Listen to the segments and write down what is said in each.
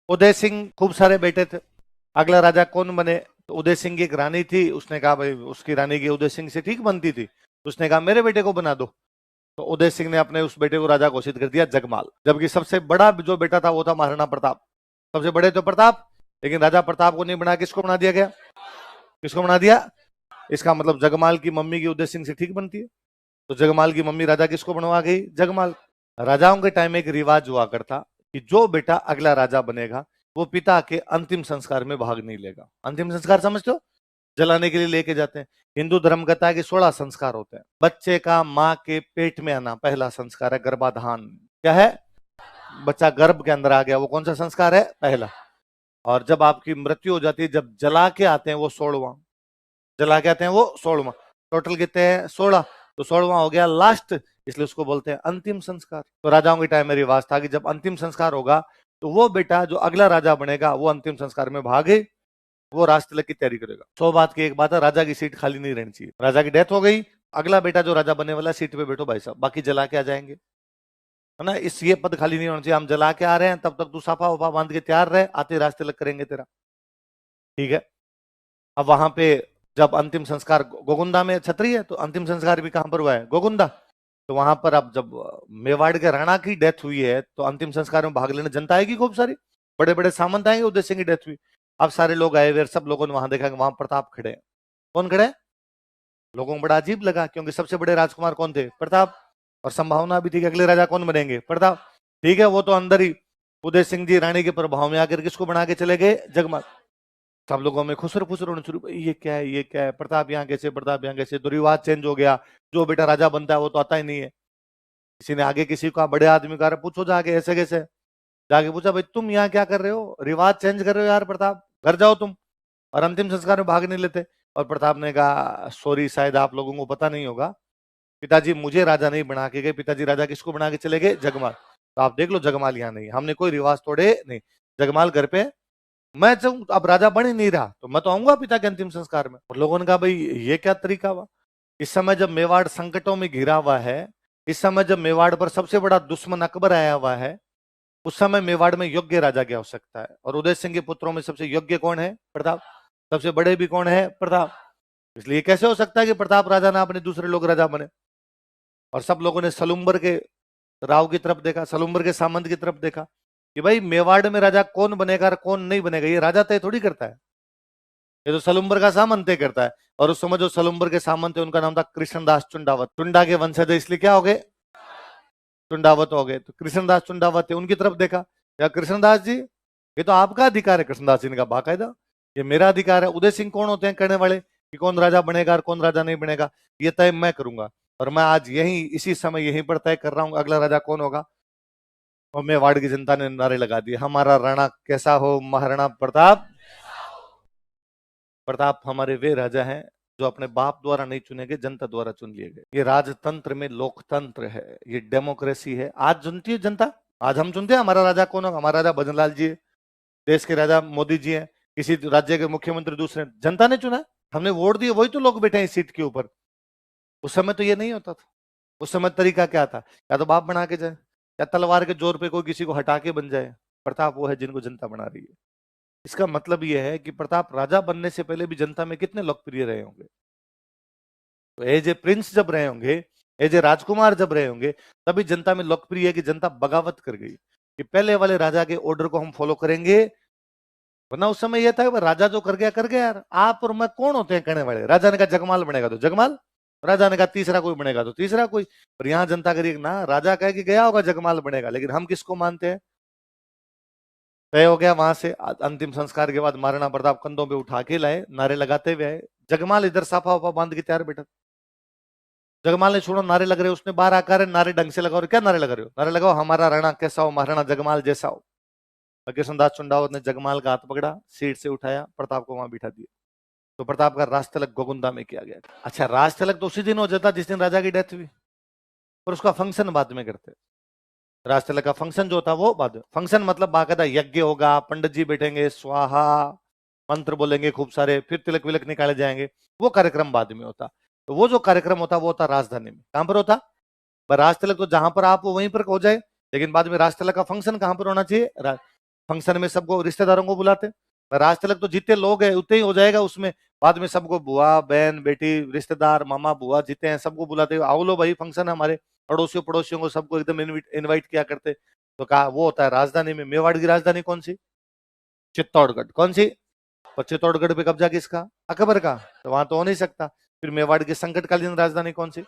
उदय सिंह खूब सारे बेटे थे, अगला राजा कौन बने? तो उदय सिंह की एक रानी थी, उसने कहा भाई उसकी रानी की उदय सिंह से ठीक बनती थी, तो उसने कहा मेरे बेटे को बना दो। तो उदय सिंह ने अपने उस बेटे को राजा घोषित कर दिया जगमाल, जबकि सबसे बड़ा जो बेटा था वो था महाराणा प्रताप। सबसे बड़े तो प्रताप, लेकिन राजा प्रताप को नहीं बना, किसको बना दिया गया? किसको बना दिया? इसका मतलब जगमाल की मम्मी की उदय सिंह से ठीक बनती है, तो जगमाल की मम्मी राजा किसको बनवा गई? जगमाल। राजाओं के टाइम में एक रिवाज हुआ करता कि जो बेटा अगला राजा बनेगा वो पिता के अंतिम संस्कार में भाग नहीं लेगा। अंतिम संस्कार समझते हो? जलाने के लिए लेके जाते हैं। हिंदू धर्म कहता है कि 16 संस्कार होते हैं। बच्चे का माँ के पेट में आना पहला संस्कार है, गर्भाधान। क्या है? बच्चा गर्भ के अंदर आ गया, वो कौन सा संस्कार है? पहला। और जब आपकी मृत्यु हो जाती है, जब जला के आते हैं, वो 16वां। जला के आते हैं वो 16वां। टोटल कितने हैं? 16। तो 16वां हो गया लास्ट, इसलिए उसको बोलते हैं अंतिम संस्कार। तो राजाओं के टाइम में रिवाज था कि जब अंतिम संस्कार होगा तो वो बेटा जो अगला राजा बनेगा वो अंतिम संस्कार में भागे, वो राज तिलक की तैयारी करेगा। 100 बात की एक बात है, राजा की सीट खाली नहीं रहनी चाहिए। राजा की डेथ हो गई, अगला बेटा जो राजा बनने वाला सीट पे बैठो भाई साहब, बाकी जला के आ जाएंगे, है ना। इस ये पद खाली नहीं होना चाहिए, हम जला के आ रहे हैं तब तक तू साफा वफा बांध के तैयार रहे, आते राज तिलक करेंगे तेरा, ठीक है। अब वहां पे जब अंतिम संस्कार गोगुंदा में छतरी है, तो अंतिम संस्कार भी कहां पर हुआ है? गोगुंदा। तो वहां पर अब जब मेवाड़ के राणा की डेथ हुई है तो अंतिम संस्कार में भाग लेने जनता आएगी खूब सारी, बड़े बड़े सामंत आएंगे, उदय सिंह की डेथ हुई। अब सारे लोग आए हुए, सब लोगों ने वहां देखा कि वहां प्रताप खड़े हैं। कौन खड़े? लोगों को बड़ा अजीब लगा, क्योंकि सबसे बड़े राजकुमार कौन थे? प्रताप। और संभावना भी थी कि अगले राजा कौन बनेंगे? प्रताप। ठीक है, वो तो अंदर ही उदय सिंह जी रानी के प्रभाव में आकर किसको बना के चले गए? जगमाल। सब लोगों में खुसर खुसर होने शुरू, ये क्या है, ये क्या है, प्रताप यहाँ कैसे, प्रताप यहाँ कैसे? तो रिवाज चेंज हो गया, जो बेटा राजा बनता है वो तो आता ही नहीं है। किसी ने आगे किसी का बड़े आदमी का पूछो जाके, ऐसे कैसे? जाके पूछा भाई तुम यहाँ क्या कर रहे हो, रिवाज चेंज कर रहे हो यार प्रताप, घर जाओ तुम। और अंतिम संस्कार में भाग नहीं लेते। और प्रताप ने कहा सॉरी, शायद आप लोगों को पता नहीं होगा, पिताजी मुझे राजा नहीं बना के गए, पिताजी राजा किसको बना के चले गए? जगमाल। तो आप देख लो, जगमाल यहाँ नहीं, हमने कोई रिवाज तोड़े नहीं, जगमाल घर पे। मैं अब राजा बन ही नहीं रहा तो मैं तो आऊंगा पिता के अंतिम संस्कार में। और लोगों ने कहा भाई ये क्या तरीका हुआ? इस समय जब मेवाड़ संकटों में घिरा हुआ है, इस समय जब मेवाड़ पर सबसे बड़ा दुश्मन अकबर आया हुआ है, उस समय मेवाड़ में योग्य राजा की आवश्यकता है। और उदय सिंह के पुत्रों में सबसे योग्य कौन है? प्रताप। सबसे बड़े भी कौन है? प्रताप। इसलिए कैसे हो सकता है कि प्रताप राजा ना अपने दूसरे लोग राजा बने? और सब लोगों ने सलुम्बर के राव की तरफ देखा, सलुम्बर के सामंत की तरफ देखा कि भाई मेवाड़ में राजा कौन बनेगा और कौन नहीं बनेगा, ये राजा तय थोड़ी करता है, ये तो सलुम्बर का सामंत तय करता है। और उस समय जो सलुम्बर के सामंत थे उनका नाम था कृष्णदास चुंडावत। चुंडा के वंशज, इसलिए क्या हो गए? चुंडावत हो गए। तो कृष्णदास चुंडावत थे, उनकी तरफ देखा, या कृष्णदास जी ये तो आपका अधिकार है। कृष्णदास जी ने कहा बाकायदा ये मेरा अधिकार है। उदय सिंह कौन होते हैं कहने वाले कि कौन राजा बनेगा और कौन राजा नहीं बनेगा? ये तय मैं करूंगा, और मैं आज यही इसी समय यहीं पर तय कर रहा हूं अगला राजा कौन होगा। और मेवाड़ की जनता ने नारे लगा दिए, हमारा राणा कैसा हो, महाराणा प्रताप। प्रताप हमारे वे राजा हैं जो अपने बाप द्वारा नहीं चुने गए, जनता द्वारा चुन लिए गए। ये राजतंत्र में लोकतंत्र है, ये डेमोक्रेसी है। आज चुनती है जनता, आज हम चुनते हैं हमारा राजा कौन होगा। हमारा राजा भजनलाल जी है, देश के राजा मोदी जी हैं, किसी राज्य के मुख्यमंत्री दूसरे, जनता ने चुना, हमने वोट दिए, वही तो लोग बैठे हैं इस सीट के ऊपर। उस समय तो ये नहीं होता था। उस समय तरीका क्या था? या तो बाप बना के जाए, या तलवार के जोर पे कोई किसी को हटा के बन जाए। प्रताप वो है जिनको जनता बना रही है। इसका मतलब यह है कि प्रताप राजा बनने से पहले भी जनता में कितने लोकप्रिय रहे होंगे। तो एज ए प्रिंस जब रहे होंगे, एज ए राजकुमार जब रहे होंगे, तभी जनता में लोकप्रिय है कि जनता बगावत कर गई कि पहले वाले राजा के ऑर्डर को हम फॉलो करेंगे। वरना उस समय यह था कि राजा जो कर गया यार, आप और मैं कौन होते हैं कहने वाले। राजा ने कहा जगमाल बनेगा तो जगमाल, राजा ने कहा तीसरा कोई बनेगा तो तीसरा कोई। पर यहां जनता करिए ना, राजा कहे कि गया होगा जगमाल बनेगा, लेकिन हम किसको मानते हैं? तय हो गया। वहां से अंतिम संस्कार के बाद महाराणा प्रताप कंधों पे उठा के लाए, नारे लगाते हुए आए। जगमाल इधर साफा वाफा बांध के तैयार बैठा। जगमाल ने छोड़ो नारे लग रहे, उसने बाहर आकर नारे ढंग से लगाओ। क्या नारे लगा रहे हो? नारे लगाओ हमारा राणा कैसा हो, महाराणा जगमाल जैसा हो। कृष्णदास चुंडावत ने जगमाल का हाथ पकड़ा, सीट से उठाया, प्रताप को वहां बिठा दिया। तो प्रताप का राज तिलक गोगुंदा में किया गया। अच्छा, राज तिलक तो उसी दिन हो जाता जिस दिन राजा की डेथ हुई, पर उसका फंक्शन बाद में करते। राज तिलक का फंक्शन जो था वो बाद में। फंक्शन मतलब बाकायदा यज्ञ होगा, पंडित जी बैठेंगे, स्वाहा मंत्र बोलेंगे खूब सारे, फिर तिलक विलक निकाले जाएंगे, वो कार्यक्रम बाद में होता। तो वो जो कार्यक्रम होता वो होता राजधानी में। कहां पर होता? पर राज तिलक तो जहां पर आप हो वहीं पर हो जाए, लेकिन बाद में राज तिलक का फंक्शन कहां पर होना चाहिए? फंक्शन में सबको रिश्तेदारों को बुलाते। राज तिलक तो जितने लोग हैं उतने ही हो जाएगा उसमें, बाद में सबको बुआ बहन बेटी रिश्तेदार मामा बुआ जितने हैं सबको बुलाते, आओ लो भाई फंक्शन है हमारे, पड़ोसियों पड़ोसियों को सबको एकदम इनवाइट किया करते। तो कहा वो होता है राजधानी में। मेवाड़ की राजधानी कौन सी? चित्तौड़गढ़। कौन सी? और चित्तौड़गढ़ पे कब्जा किसका? अकबर का। तो वहां तो हो नहीं सकता। फिर मेवाड़ की संकटकालीन राजधानी कौन सी?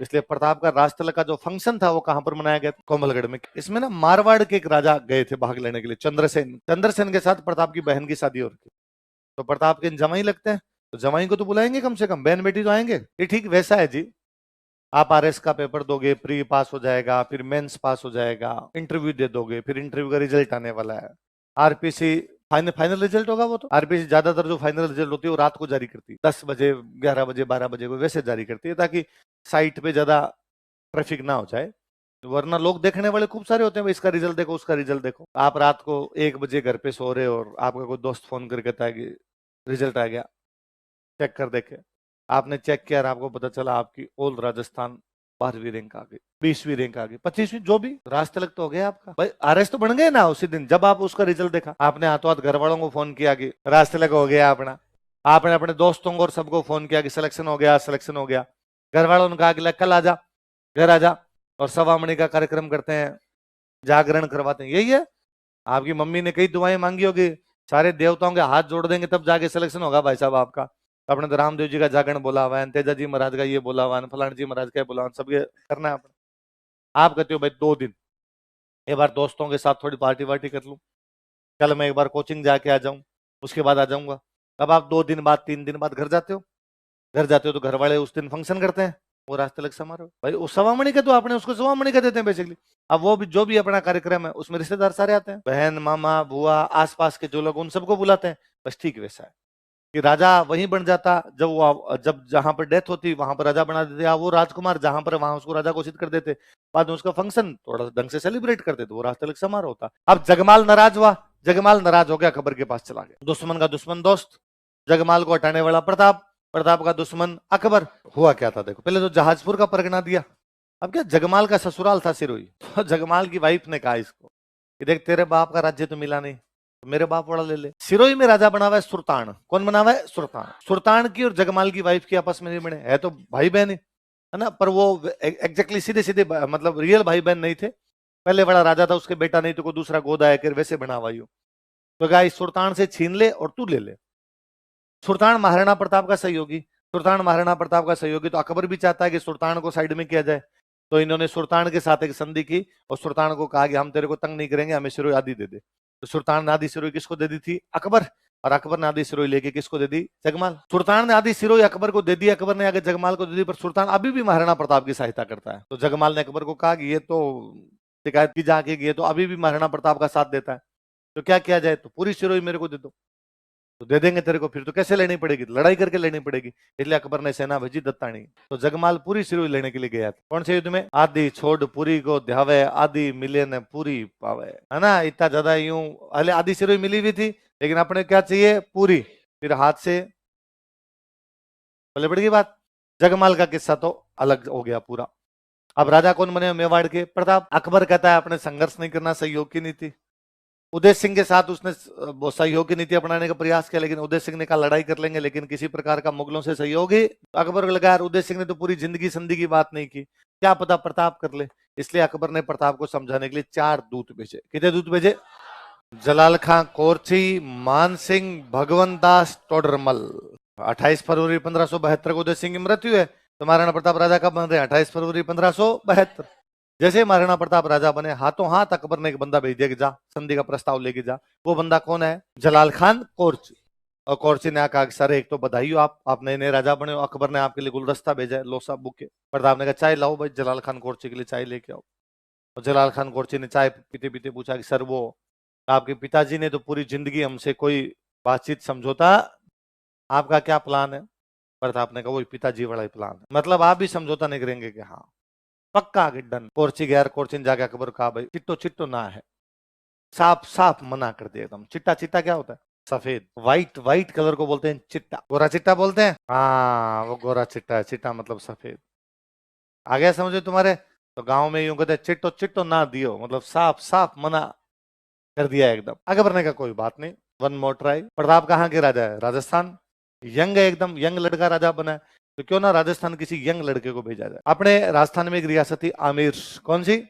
इसलिए प्रताप का राज तिलक का जो फंक्शन था वो कहां पर मनाया गया था? कोमलगढ़ में। इसमें ना मारवाड़ के एक राजा गए थे भाग लेने के लिए, चंद्रसेन। चंद्रसेन के साथ प्रताप की बहन की शादी हो रही थी, तो प्रताप के जमाई लगते हैं, तो जमाई को तो बुलाएंगे कम से कम, बहन बेटी तो आएंगे। ये ठीक वैसा है जी। आप आरएस का पेपर दोगे, प्री पास हो जाएगा, फिर मेंस पास हो जाएगा, इंटरव्यू दे दोगे, फिर इंटरव्यू का रिजल्ट आने वाला है, आरपीसी फाइनल फाइनल रिजल्ट होगा। वो तो आरपीसी ज्यादातर जो फाइनल रिजल्ट होती है वो रात को जारी करती है, 10 बजे 11 बजे 12 बजे को वैसे जारी करती है, ताकि साइट पे ज्यादा ट्रैफिक ना हो जाए। वरना लोग देखने वाले खूब सारे होते हैं, इसका रिजल्ट देखो उसका रिजल्ट देखो। आप रात को 1 बजे घर पे सो रहे हो और आपका कोई दोस्त फोन करके कहता है कि रिजल्ट आ गया, चेक कर देखे। आपने चेक किया और आपको पता चला आपकी ओल राजस्थान 12वीं रैंक आ गई, 20वीं रैंक आ गई, 25वीं, जो भी राज तिलक तो हो गया आपका भाई। आरएस तो बन गए ना उसी दिन जब आप उसका रिजल्ट देखा। आपने हाथों हाथ घर वालों को फोन किया कि राज तिलक हो गया अपना, आपने अपने दोस्तों को और सबको फोन किया कि सिलेक्शन हो गया सिलेक्शन हो गया। घर वालों ने कहा कि कल आ जा, घर आ जा, और 1.25 महीने का कार्यक्रम करते हैं, जागरण करवाते हैं। यही है। आपकी मम्मी ने कई दुआएं मांगी होगी, सारे देवताओं के हाथ जोड़ देंगे तब जाके सिलेक्शन होगा भाई साहब आपका। अपने तो रामदेव जी का जागरण बोला हुआ है, तेजा जी महाराज का ये बोला हुआ है, फलान जी महाराज का बोला हुआ है, सब ये करना है आपने। आप कहते हो भाई 2 दिन एक बार दोस्तों के साथ थोड़ी पार्टी वार्टी कर लूं, कल मैं एक बार कोचिंग जाके आ जाऊं, उसके बाद आ जाऊंगा। अब आप 2 दिन बाद 3 दिन बाद घर जाते हो। घर जाते हो तो घर वाले उस दिन फंक्शन करते हैं, वो राज तिलक समारोह भाई। उस 1.25 महीने का तो आपने उसको 1.25 महीने का देते हैं बेसिकली। अब वो भी जो भी अपना कार्यक्रम है उसमें रिश्तेदार सारे आते हैं, बहन मामा बुआ आसपास के जो लोग उन सबको बुलाते हैं। बस ठीक वैसा है कि राजा वहीं बन जाता, जब जहां पर डेथ होती वहां पर राजा बना देते, या वो राजकुमार जहां पर वहां उसको राजा घोषित कर देते। बाद में उसका फंक्शन थोड़ा सा ढंग से सेलिब्रेट कर देते, वो राज तिलक समारोह होता। अब जगमाल नाराज हुआ, जगमाल नाराज हो गया, अकबर के पास चला गया। दुश्मन का दुश्मन दोस्त, जगमाल को हटाने वाला प्रताप, प्रताप का दुश्मन अकबर। हुआ क्या था देखो, पहले तो जहाजपुर का परगना दिया। अब क्या, जगमाल का ससुराल था सिरोही, तो जगमाल की वाइफ ने कहा इसको कि देख तेरे बाप का राज्य तो मिला नहीं, तो मेरे बाप वाला ले ले। सिरोही में राजा बना हुआ है सुल्तान। कौन बना हुआ है? सुल्तान। सुल्तान की और जगमाल की वाइफ की आपस में नहीं बने, है तो भाई बहन है ना, पर वो एग्जैक्टली सीधे सीधे मतलब रियल भाई बहन नहीं थे। पहले बड़ा राजा था, उसके बेटा नहीं तो कोई दूसरा गोद आया कर वैसे बना हुआ। तो क्या इस सुल्तान से छीन ले और तू ले ले। सुल्तान महाराणा प्रताप का सहयोगी, सुल्तान महाराणा प्रताप का सहयोगी, तो अकबर भी चाहता है कि सुल्तान को साइड में किया जाए। तो इन्होंने सुल्तान के साथ एक संधि की और सुल्तान को कहा कि हम तेरे को तंग नहीं करेंगे, हमें सिरोही आदि दे दे। तो सुल्तान ने आदि सिरोही किसको दे दी थी? अकबर। और अकबर ने आदि सिरोही लेके किसको दे दी? जगमाल। सुल्तान ने आदि सिरोही अकबर को दे दी, अकबर ने आगे जगमाल को दे दी, पर सुल्तान अभी भी महाराणा प्रताप की सहायता करता है। तो जगमाल ने अकबर को कहा कि ये तो शिकायत की जाके ये तो अभी भी महाराणा प्रताप का साथ देता है, तो क्या किया जाए? तो पूरी सिरोही मेरे को दे दो। तो दे देंगे तेरे को, फिर तो कैसे लेनी पड़ेगी? लड़ाई करके लेनी पड़ेगी। इसलिए अकबर ने सेना भेजी दत्तानी। तो जगमाल पूरी सिरोही लेने के लिए गया था। कौन से युद्ध में? आदि छोड़ पूरी को ध्यावे, आदि मिले न पूरी पावे, है ना। इतना ज्यादा यूं पहले आदि सिरोही मिली हुई थी, लेकिन अपने क्या चाहिए? पूरी। फिर हाथ से पहले पड़ गई बात। जगमाल का किस्सा तो अलग हो गया पूरा। अब राजा कौन बने? मेवाड़ के प्रताप। अकबर कहता है अपने संघर्ष नहीं करना, सहयोग की नीति। उदय सिंह के साथ उसने सहयोग की नीति अपनाने का प्रयास किया, लेकिन उदय सिंह ने कहा लड़ाई कर लेंगे, लेकिन किसी प्रकार का मुगलों से सहयोग ही। तो अकबर को लगा यार उदय सिंह ने तो पूरी जिंदगी संधि की बात नहीं की, क्या पता प्रताप कर ले। इसलिए अकबर ने प्रताप को समझाने के लिए 4 दूत भेजे। कितने दूत भेजे? जलाल खां कोरची, मान सिंह, भगवंत दास टोडरमल। 28 फरवरी 1572 को उदय सिंह की मृत्यु है, तो महाराणा प्रताप राजा कब बन रहे हैं? 28 फरवरी 1572। जैसे महाराणा प्रताप राजा बने, हाथों हाथ अकबर ने एक बंदा भेज दिया कि जा संधि का प्रस्ताव लेके जा। वो बंदा कौन है? जलाल खान कोरची। और कोरची ने कहा सर एक तो बधाई हो, आप नए नए राजा बने हो, अकबर ने आपके लिए गुलदस्ता भेजा है, लो साहब बुके। प्रताप ने कहा चाय लाओ भाई, जलाल खान कोरची के लिए चाय लेके आओ। और जलाल खान कोरची ने चाय पीते पीते पूछा कि सर वो आपके पिताजी ने तो पूरी जिंदगी हमसे कोई बातचीत समझौता, आपका क्या प्लान है? प्रताप ने कहा वही पिताजी वाला ही प्लान है, मतलब आप भी समझौता नहीं करेंगे? कि हाँ पक्का डन। कोर्ची गया, कोर्ची ने जाके अकबर कहा भाई चिट्टो चिट्टो ना है, साफ साफ मना कर दिया एकदम। चिट्टा, चिट्टा क्या होता है? सफेद, व्हाइट, व्हाइट कलर को बोलते हैं चिट्टा। गोरा चिट्टा बोलते हैं, हाँ वो गोरा चिट्टा है, चिट्टा मतलब सफेद। आ गया समझे तुम्हारे? तो गांव में यूं कहते हैं चिट्टो चिट्टो ना दियो, मतलब साफ साफ मना कर दिया एकदम। अकबर ने कहा कोई बात नहीं, वन मोर ट्राई। प्रताप कहाँ के राजा है? राजस्थान, यंग है एकदम, यंग लड़का राजा बना है, तो क्यों ना राजस्थान किसी यंग लड़के को भेजा जाए। अपने राजस्थान में एक रियासत थी आमेर, कौन सी?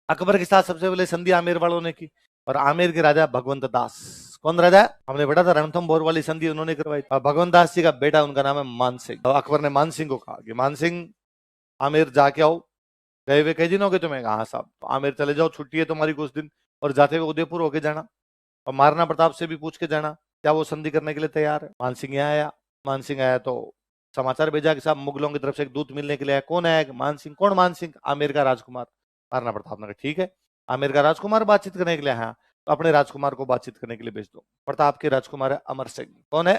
अकबर के साथ सबसे पहले संधि आमेर वालों ने की, और आमेर के राजा भगवंत दास, कौन राजा? हमने पढ़ा था रणथंभौर वाली संधि उन्होंने करवाई। और भगवंत दास जी का बेटा उनका नाम है मान सिंह। तो अकबर ने मान सिंह को कहा कि मान सिंह आमेर जाके आओ। गए हुए कई दिन हो गए तुम्हें? हाँ साहब। आमेर चले जाओ, छुट्टी है तुम्हारी कुछ दिन, और जाते हुए उदयपुर होके जाना, और महाराणा प्रताप से भी पूछ के जाना क्या वो संधि करने के लिए तैयार है। मान सिंह यहाँ आया। मान सिंह आया तो समाचार भेजा कि साहब मुगलों की तरफ से एक दूत मिलने के लिए आया। कौन आया? मान सिंह। कौन मान सिंह? आमेर का राजकुमार। महाराणा प्रताप ने कहा ठीक है, आमेर का राजकुमार बातचीत करने के लिए? हाँ, तो अपने राजकुमार को बातचीत करने के लिए भेज दो। प्रताप के राजकुमार है अमर सिंह। कौन है?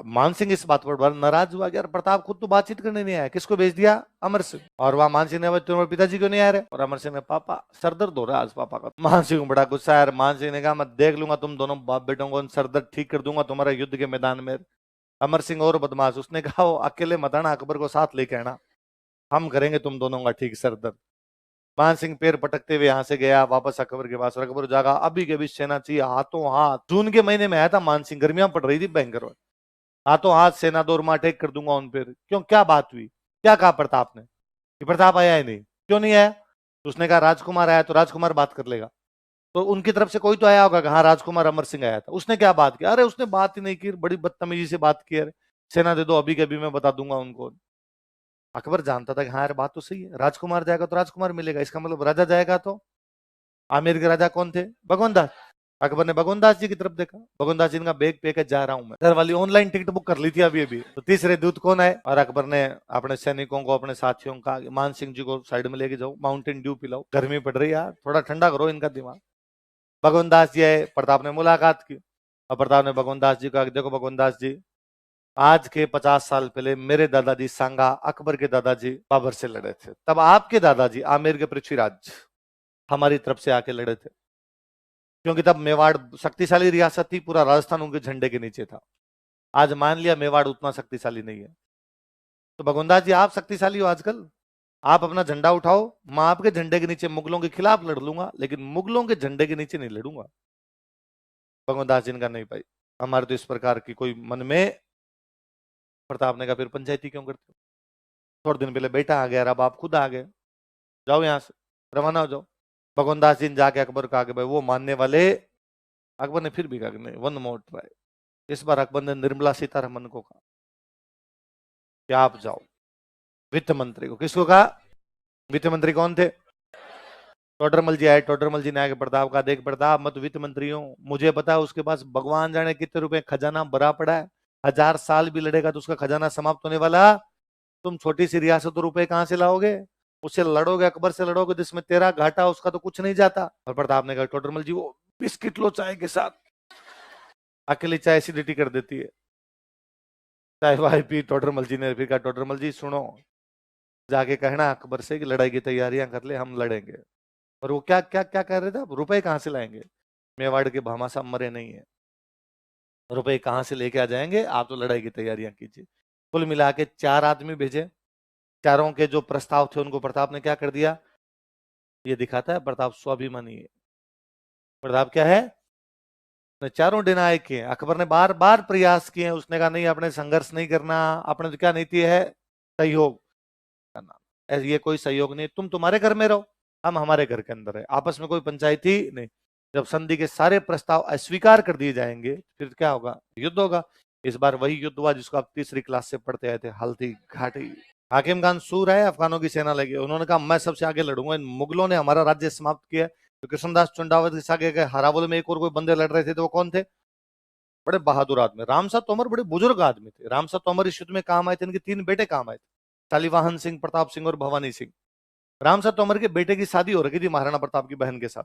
मान सिंह इस बात पर बड़ा नाराज हुआ कि यार प्रताप खुद तो बातचीत करने नहीं आया, किसको भेज दिया? अमर सिंह। और वहां मान सिंह ने तुम्हारे पिताजी क्यों नहीं आ रहे? और अमर सिंह ने पापा सर दर्द हो रहा है आज पापा का। मान सिंह बड़ा गुस्सा है। मान सिंह ने कहा मैं देख लूंगा तुम दोनों बाप बेटों को, सर दर्द ठीक कर दूंगा तुम्हारा युद्ध के मैदान में। अमर सिंह और बदमाश, उसने कहा वो अकेले मत आना, अकबर को साथ लेके आना, हम करेंगे तुम दोनों का ठीक सर दर्द। मान सिंह पैर पटकते हुए यहाँ से गया वापस अकबर के पास, और अकबर जागा अभी के अभी सेना चाहिए हाथों हाथ। जून के महीने में आया था मान सिंह, गर्मियां पड़ रही थी भयंकर, हाथों हाथ सेना दौर अटैक कर दूंगा उन पर। क्यों, क्या बात हुई? क्या कहा प्रताप ने? कि प्रताप आया ही नहीं। क्यों नहीं आया? तो उसने कहा राजकुमार आया तो राजकुमार बात कर लेगा। तो उनकी तरफ से कोई तो आया होगा, हाँ राजकुमार अमर सिंह आया था, उसने क्या बात की? अरे उसने बात ही नहीं की, बड़ी बदतमीजी से बात की। अरे सेना दे दो, अभी के अभी मैं बता दूंगा उनको। अकबर जानता था कि हाँ यार बात तो सही है, राजकुमार जाएगा तो राजकुमार मिलेगा, इसका मतलब राजा जाएगा तो। आमेर के राजा कौन थे? भगवंत दास। अकबर ने भगवंत दास जी की तरफ देखा, भगवंत दास जी का बैग पे के जा रहा हूं मैं, घर वाली ऑनलाइन टिकट बुक कर ली थी अभी अभी। तो तीसरे दूत कौन आए? और अकबर ने अपने सैनिकों को, अपने साथियों का, मान सिंह जी को साइड में लेके जाओ, माउंटेन ड्यू पिलाओ, गर्मी पड़ रही है यार, थोड़ा ठंडा करो इनका दिमाग। भगवंत दास जी आए, प्रताप ने मुलाकात की, और प्रताप ने भगवंत दास जी को, देखो भगवंत दास जी, आज के 50 साल पहले मेरे दादाजी सांगा अकबर के दादाजी बाबर से लड़े थे, तब आपके दादाजी आमेर के पृथ्वीराज हमारी तरफ से आके लड़े थे, क्योंकि तब मेवाड़ शक्तिशाली रियासत थी, पूरा राजस्थान उनके झंडे के नीचे था। आज मान लिया मेवाड़ उतना शक्तिशाली नहीं है, तो भगवंत दास जी आप शक्तिशाली हो आजकल, आप अपना झंडा उठाओ, मैं आपके झंडे के नीचे मुगलों के खिलाफ लड़ लूंगा, लेकिन मुगलों के झंडे के नीचे नहीं लड़ूंगा। भगवंत दास जी ने कहा नहीं भाई, हमारे तो इस प्रकार की कोई मन में। प्रताप ने कहा फिर पंचायती क्यों करते हो? थोड़े दिन पहले बेटा आ गया, अब आप खुद आ गए, जाओ यहाँ से, रवाना हो जाओ। भगवंत दास जी ने जाके अकबर को आगे भाई वो मानने वाले। अकबर ने फिर भी कहा नहीं, वन मोर ट्राई। इस बार अकबर ने निर्मला सीतारमन को कहा कि आप जाओ, वित्त मंत्री को। किसको कहा? वित्त मंत्री कौन थे? टोडरमल जी आए। टोडरमल जी ने आगे प्रताप का, देख प्रताप मत वित्त मंत्री हो, मुझे पता है उसके पास भगवान जाने कितने रुपए खजाना भरा पड़ा है, 1000 साल भी लड़ेगा तो उसका खजाना समाप्त होने वाला। तुम छोटी सी रियासत रुपए कहां से लाओगे? उससे लड़ोगे, अकबर से लड़ोगे, जिसमें तेरा घाटा उसका तो कुछ नहीं जाता। और प्रताप ने कहा टोडरमल जी वो बिस्किट लो चाय के साथ, अकेली चाय एसिडिटी कर देती है। चाय वाय पी टोडरमल जी ने, फिर कहा टोडरमल जी सुनो, जाके कहना अकबर से कि लड़ाई की तैयारियां कर ले, हम लड़ेंगे। और वो क्या क्या क्या कह रहे थे, आप रुपए कहां से लाएंगे? मेवाड़ के भामाशाह मरे नहीं है, रुपए कहां से लेके आ जाएंगे, आप तो लड़ाई की तैयारियां कीजिए। कुल मिला के 4 आदमी भेजे, चारों के जो प्रस्ताव थे उनको प्रताप ने क्या कर दिया? ये दिखाता है प्रताप स्वाभिमानी है। प्रताप क्या है? चारों डिनाय किए। अकबर ने बार बार प्रयास किए, उसने कहा नहीं अपने संघर्ष नहीं करना, अपने तो क्या नीति है, सहयोग करना, ये कोई सहयोग नहीं, तुम तुम्हारे घर में रहो, हम हमारे घर के अंदर है, आपस में कोई पंचायती नहीं। जब संधि के सारे प्रस्ताव अस्वीकार कर दिए जाएंगे फिर क्या होगा? युद्ध होगा। इस बार वही युद्ध हुआ जिसको आप तीसरी क्लास से पढ़ते आए थे, हल्दी घाटी। हाकिम खान सूर है, अफगानों की सेना लगी, उन्होंने कहा मैं सबसे आगे लड़ूंगा, इन मुगलों ने हमारा राज्य समाप्त किया। तो कृष्णदास चुंडावत के साथ गए, हरावल में एक और कोई बंदे लड़ रहे थे, तो वो कौन थे? बड़े बहादुर आदमी रामसा तोमर, बड़े बुजुर्ग आदमी थे। रामसा तोमर इस युद्ध में काम आए थे, इनके 3 बेटे काम आए थे, शालीवाहन सिंह, प्रताप सिंह और भवानी सिंह। रामसा तोमर के बेटे की शादी हो रखी थी महाराणा प्रताप की बहन के साथ,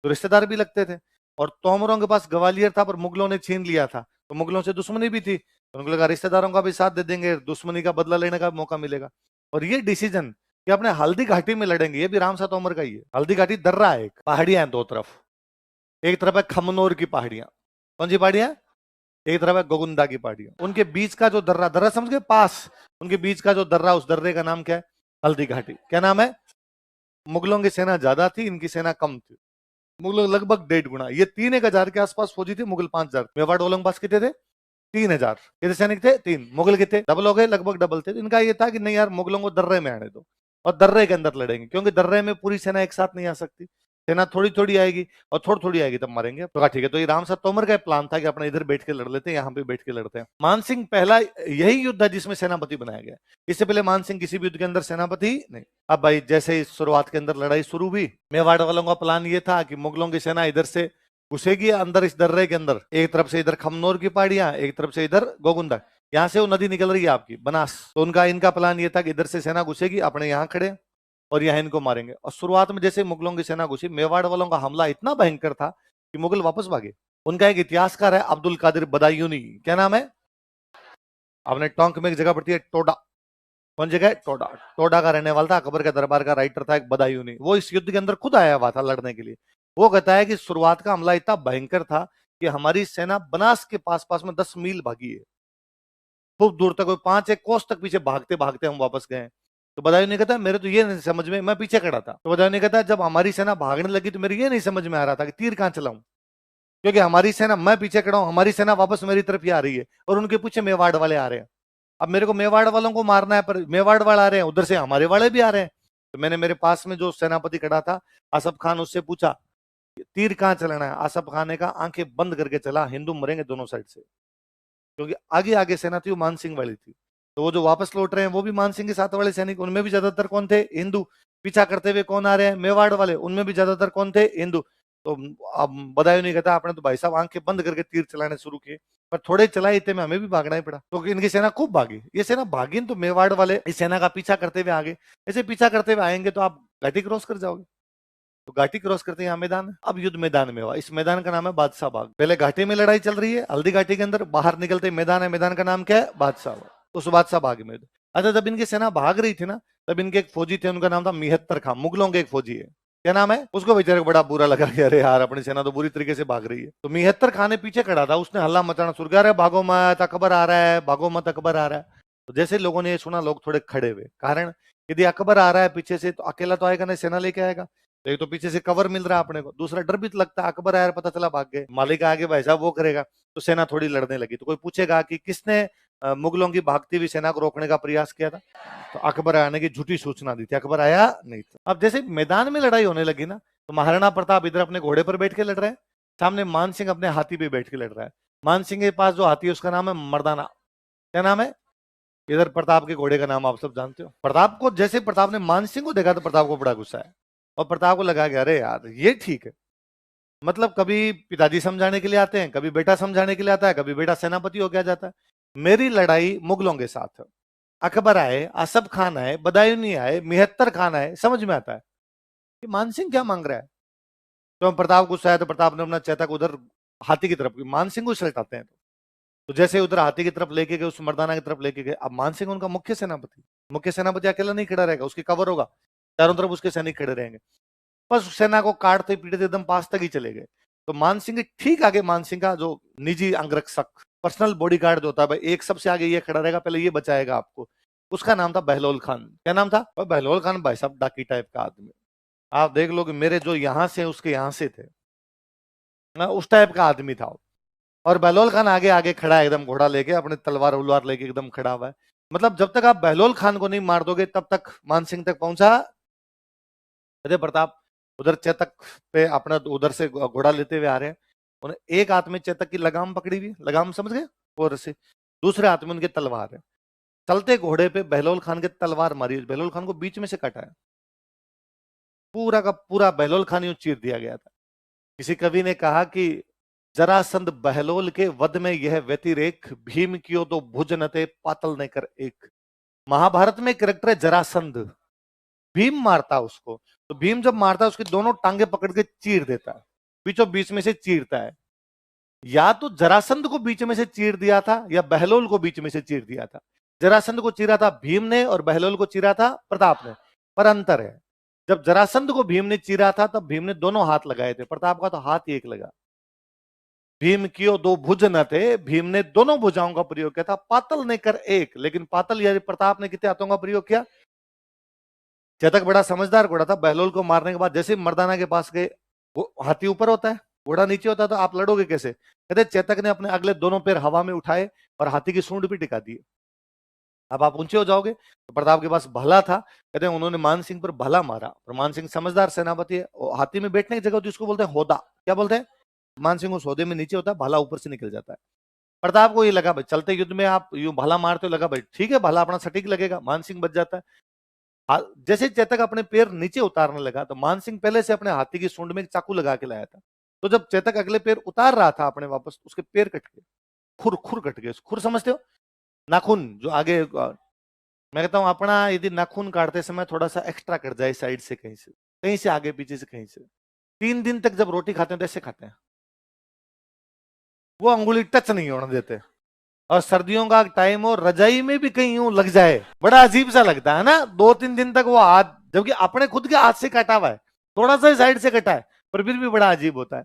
तो रिश्तेदार भी लगते थे। और तोमरों के पास ग्वालियर था पर मुगलों ने छीन लिया था, तो मुगलों से दुश्मनी भी थी, तो उनको लगा रिश्तेदारों का भी साथ दे देंगे, दुश्मनी का बदला लेने का मौका मिलेगा। और ये डिसीजन कि अपने हल्दी घाटी में लड़ेंगे, ये भी रामसा तोमर का ही है। हल्दी घाटी दर्रा है, एक पहाड़ियां हैं दो तरफ, एक तरफ है खमनोर की पहाड़ियां, कौन सी पहाड़ियां? एक तरफ है गोगुंदा की पहाड़ियां, उनके बीच का जो दर्रा, दर्रा समझ गए पास, उनके बीच का जो दर्रा, उस दर्रे का नाम क्या है? हल्दी घाटी। क्या नाम है? मुगलों की सेना ज्यादा थी, इनकी सेना कम थी, मुगलों लगभग 1.5 गुना। ये 3-1 हजार के आसपास फौजी थे, मुगल 5,000। मेवाड़ वालों के पास कितने थे? 3,000। कितने सैनिक थे? 3। मुगल कितने? डबल हो गए, लगभग डबल थे। तो इनका ये था कि नहीं यार, मुगलों को दर्रे में आने दो और दर्रे के अंदर लड़ेंगे, क्योंकि दर्रे में पूरी सेना एक साथ नहीं आ सकती, सेना थोड़ी थोड़ी आएगी और थोड़ी थोड़ी आएगी तब मारेंगे। तो कहा ठीक है। तो ये राम साथ तोमर का प्लान था कि अपने इधर बैठ के लड़ लेते हैं, यहाँ पे बैठ के लड़ते हैं। मानसिंह पहला यही युद्ध है जिसमें सेनापति बनाया गया। इससे पहले मानसिंह किसी भी युद्ध के अंदर सेनापति नहीं। अब भाई जैसे इस शुरुआत के अंदर लड़ाई शुरू हुई, मेवाड़ वालों का प्लान ये था कि मुगलों की सेना इधर से घुसेगी अंदर इस दर्रे के अंदर, एक तरफ से इधर खमनोर की पहाड़ियां, एक तरफ से इधर गोगुंदा, यहाँ से वो नदी निकल रही है आपकी बनास। तो इनका प्लान ये था कि इधर से सेना घुसेगी, अपने यहाँ खड़े और यहाँ इनको मारेंगे। और शुरुआत में जैसे मुगलों की सेना घुसी, मेवाड़ वालों का हमला इतना भयंकर था कि मुगल वापस भागे। उनका एक इतिहासकार है अब्दुल कादिर बदायूनी, क्या नाम है? आपने टोंक में एक जगह पड़ती है टोडा, कौन जगह है? टोडा। टोडा का रहने वाला था, अकबर के दरबार का राइटर था एक बदायूनी। वो इस युद्ध के अंदर खुद आया हुआ था लड़ने के लिए। वो कहता है कि शुरुआत का हमला इतना भयंकर था कि हमारी सेना बनास के पास पास में 10 मील भागी है, खूब दूर तक, 5-1 कोस तक पीछे भागते भागते हम वापस गए। तो बदायूं कहता है मेरे तो ये नहीं समझ में, मैं पीछे खड़ा था। तो बदायूं कहता है जब हमारी सेना भागने लगी तो मेरे ये नहीं समझ में आ रहा था कि तीर कहां चलाऊं, क्योंकि हमारी सेना, मैं पीछे खड़ा हूं, हमारी सेना वापस मेरी तरफ ही आ रही है और उनके पीछे मेवाड़ वाले आ रहे हैं। अब मेरे को मेवाड़ वालों को मारना है, पर मेवाड़ वाले आ रहे हैं, उधर से हमारे वाले भी आ रहे हैं। तो मैंने मेरे पास में जो सेनापति खड़ा था आसफ खान, उससे पूछा तीर कहां चलाना है। आसफ खान ने कहा आंखें बंद करके चला, हिंदू मरेंगे दोनों साइड से, क्योंकि आगे आगे सेना थी वो मानसिंह वाली थी। तो वो जो वापस लौट रहे हैं वो भी मानसिंह के साथ वाले सैनिक, उनमें भी ज्यादातर कौन थे? हिंदू। पीछा करते हुए कौन आ रहे हैं? मेवाड़ वाले, उनमें भी ज्यादातर कौन थे? हिंदू। तो अब बदायूं नहीं कहता आपने तो भाई साहब आंखें बंद करके तीर चलाने शुरू किए, पर थोड़े चलाए इतने में हमें भी भागना ही पड़ा। तो इनकी सेना खूब भागी, ये सेना भागी तो मेवाड़ वाले इस सेना का पीछा करते हुए आगे। ऐसे पीछा करते हुए आएंगे तो आप घाटी क्रॉस कर जाओगे। तो घाटी क्रॉस करते हैं, यहाँ मैदान है। अब युद्ध मैदान में हुआ, इस मैदान का नाम है बादशाह बाग। पहले घाटी में लड़ाई चल रही है, हल्दी घाटी के अंदर, बाहर निकलते मैदान है, मैदान का नाम क्या है? बादशाह बाग। उस बादशाह बाग में अच्छा, जब इनकी सेना भाग रही थी ना, तब इनके एक फौजी थे, उनका नाम था मिहत्तर खां, मुगलों के एक फौजी है। क्या नाम है? उसको बेचारे को बड़ा बुरा लगा कि अरे यार अपनी सेना तो बुरी तरीके से भाग रही है। तो मिहत्तर खां ने पीछे खड़ा था, उसने हल्ला मचाना शुरू किया, अरे भागो मत, अकबर आ रहा है, भागो मत, अकबर आ रहा है। तो जैसे लोगों ने ये सुना, लोग थोड़े खड़े हुए, कारण यदि अकबर आ रहा है पीछे से तो अकेला तो आएगा नहीं, सेना लेके आएगा। तो एक तो पीछे से कवर मिल रहा है अपने को, दूसरा डर भी लगता है, अकबर आया पता चला भाग गए, मालिक आगे भाई साहब वो करेगा। तो सेना थोड़ी लड़ने लगी। तो कोई पूछेगा कि किसने मुगलों की भागती हुई सेना को रोकने का प्रयास किया था? तो अकबर आने की झूठी सूचना दी थी, अकबर आया नहीं था। अब जैसे मैदान में लड़ाई होने लगी ना, तो महाराणा प्रताप इधर अपने घोड़े पर बैठ के लड़ रहे हैं, सामने मान सिंह अपने हाथी पे बैठ के लड़ रहा है। मान सिंह के पास जो हाथी है उसका नाम है मर्दाना। क्या नाम है? इधर प्रताप के घोड़े का नाम आप सब जानते हो। प्रताप को, जैसे प्रताप ने मान सिंह को देखा तो प्रताप को बड़ा गुस्सा है, और प्रताप को लगा कि अरे यार ये ठीक है, मतलब कभी पिताजी समझाने के लिए आते हैं, कभी बेटा समझाने के लिए आता है, कभी बेटा सेनापति हो गया जाता है। मेरी लड़ाई मुगलों के साथ है, अकबर आए, आसफ खान आए, बदायूनी आए, मिहत्तर खान आए, समझ में आता है कि मानसिंह क्या मांग रहा है। तो प्रताप गुस्सा है तो प्रताप ने अपना चेतक उधर हाथी की तरफ, मानसिंह को सलटाते हैं। तो जैसे उधर हाथी की तरफ लेके गए, उस मर्दाना की तरफ लेके गए। अब मानसिंह उनका मुख्य सेनापति अकेला नहीं खड़ा रहेगा, उसकी कवर होगा, चारों तरफ उसके सैनिक खड़े रहेंगे। बस सेना को काटते पीटते एकदम पास तक ही चले गए। तो मानसिंह के ठीक आगे, मानसिंह का जो निजी अंगरक्षक, पर्सनल बॉडीगार्ड जो होता है भाई, एक सबसे आगे ये खड़ा रहेगा, पहले ये बचाएगा आपको, उसका नाम था बहलोल खान। क्या नाम था? और बहलोल खान भाई साहब डाकी टाइप का आदमी, आप देख लो कि मेरे जो यहां से उसके यहां से थे ना, उस टाइप का आदमी था। और बहलोल खान आगे आगे खड़ा है एकदम, घोड़ा लेके, अपने तलवार उलवार लेके एकदम खड़ा हुआ है। मतलब जब तक आप बहलोल खान को नहीं मार दोगे तब तक मानसिंह तक पहुंचा अजय प्रताप। उधर चेतक पे अपना उधर से घोड़ा लेते हुए आ रहे हैं, उन्हें एक हाथ में चेतक की लगाम पकड़ी हुई, लगाम समझ गए, और से दूसरे हाथ में उनके तलवार है। चलते घोड़े पे बहलोल खान के तलवार मारी, बहलोल खान को बीच में से काटा है, पूरा का पूरा बहलोल खान यूं चीर दिया गया था। किसी कवि ने कहा कि जरासंध बहलोल के वध में यह व्यतिरेक, भीम कियो तो भुज नते पातल ने कर एक। महाभारत में कैरेक्टर है जरासंध, भीम मारता उसको, तो भीम जब मारता है उसकी दोनों टांगे पकड़ के चीर देता है, बीचों बीच में से चीरता है। या तो जरासंध को बीच में से चीर दिया था या बहलोल को बीच में से चीर दिया था। जरासंध को चीरा था भीम ने और बहलोल को चीरा था प्रताप ने, पर अंतर है, जब जरासंध को भीम ने चीरा था तब भीम ने दोनों हाथ लगाए थे, प्रताप का तो हाथ एक लगा। भीम कियो दो भुज न थे, भीम ने दोनों भुजाओं का प्रयोग किया था, पातल ने कर एक, लेकिन पातल यानी प्रताप ने कितने हाथों का प्रयोग किया। चेतक बड़ा समझदार घोड़ा था, बहलोल को मारने के बाद जैसे मर्दाना के पास गए, वो हाथी ऊपर होता है, घोड़ा नीचे होता है, तो आप लड़ोगे कैसे? कहते चेतक ने अपने अगले दोनों पैर हवा में उठाए और हाथी की सूंड भी टिका दी। अब आप ऊंचे हो जाओगे। तो प्रताप के पास भला था, कहते हैं उन्होंने मान सिंह पर भला मारा। और मान सिंह समझदार सेनापति है, हाथी में बैठने की जगह होती है, उसको बोलते हैं होदा। क्या बोलते हैं? मान सिंह उस होदे में नीचे होता है, भला ऊपर से निकल जाता है। प्रताप को ये लगा भाई चलते युद्ध में आप यूं भला मारते हो, लगा भाई ठीक है भला अपना सटीक लगेगा, मान सिंह बच जाता है। जैसे चेतक अपने पैर नीचे उतारने लगा तो मान सिंह पहले से अपने हाथी की सूंड में एक चाकू लगा के लाया था। तो जब चेतक अगले पैर उतार रहा था अपने वापस, उसके पैर कट गए, खुर खुर कट गए। खुर समझते हो? नाखून जो आगे, मैं कहता हूं अपना यदि नाखून काटते समय थोड़ा सा एक्स्ट्रा कट जाए साइड से, कहीं से आगे पीछे से कहीं से, 3 दिन तक जब रोटी खाते हैं तो ऐसे खाते हैं, वो अंगुली टच नहीं होने देते। और सर्दियों का टाइम हो, रजाई में भी कहीं यूं लग जाए, बड़ा अजीब सा लगता है ना। 2-3 दिन तक वो हाथ, जबकि अपने खुद के हाथ से कटा हुआ है, थोड़ा सा ही साइड से कटा है, पर फिर भी बड़ा अजीब होता है।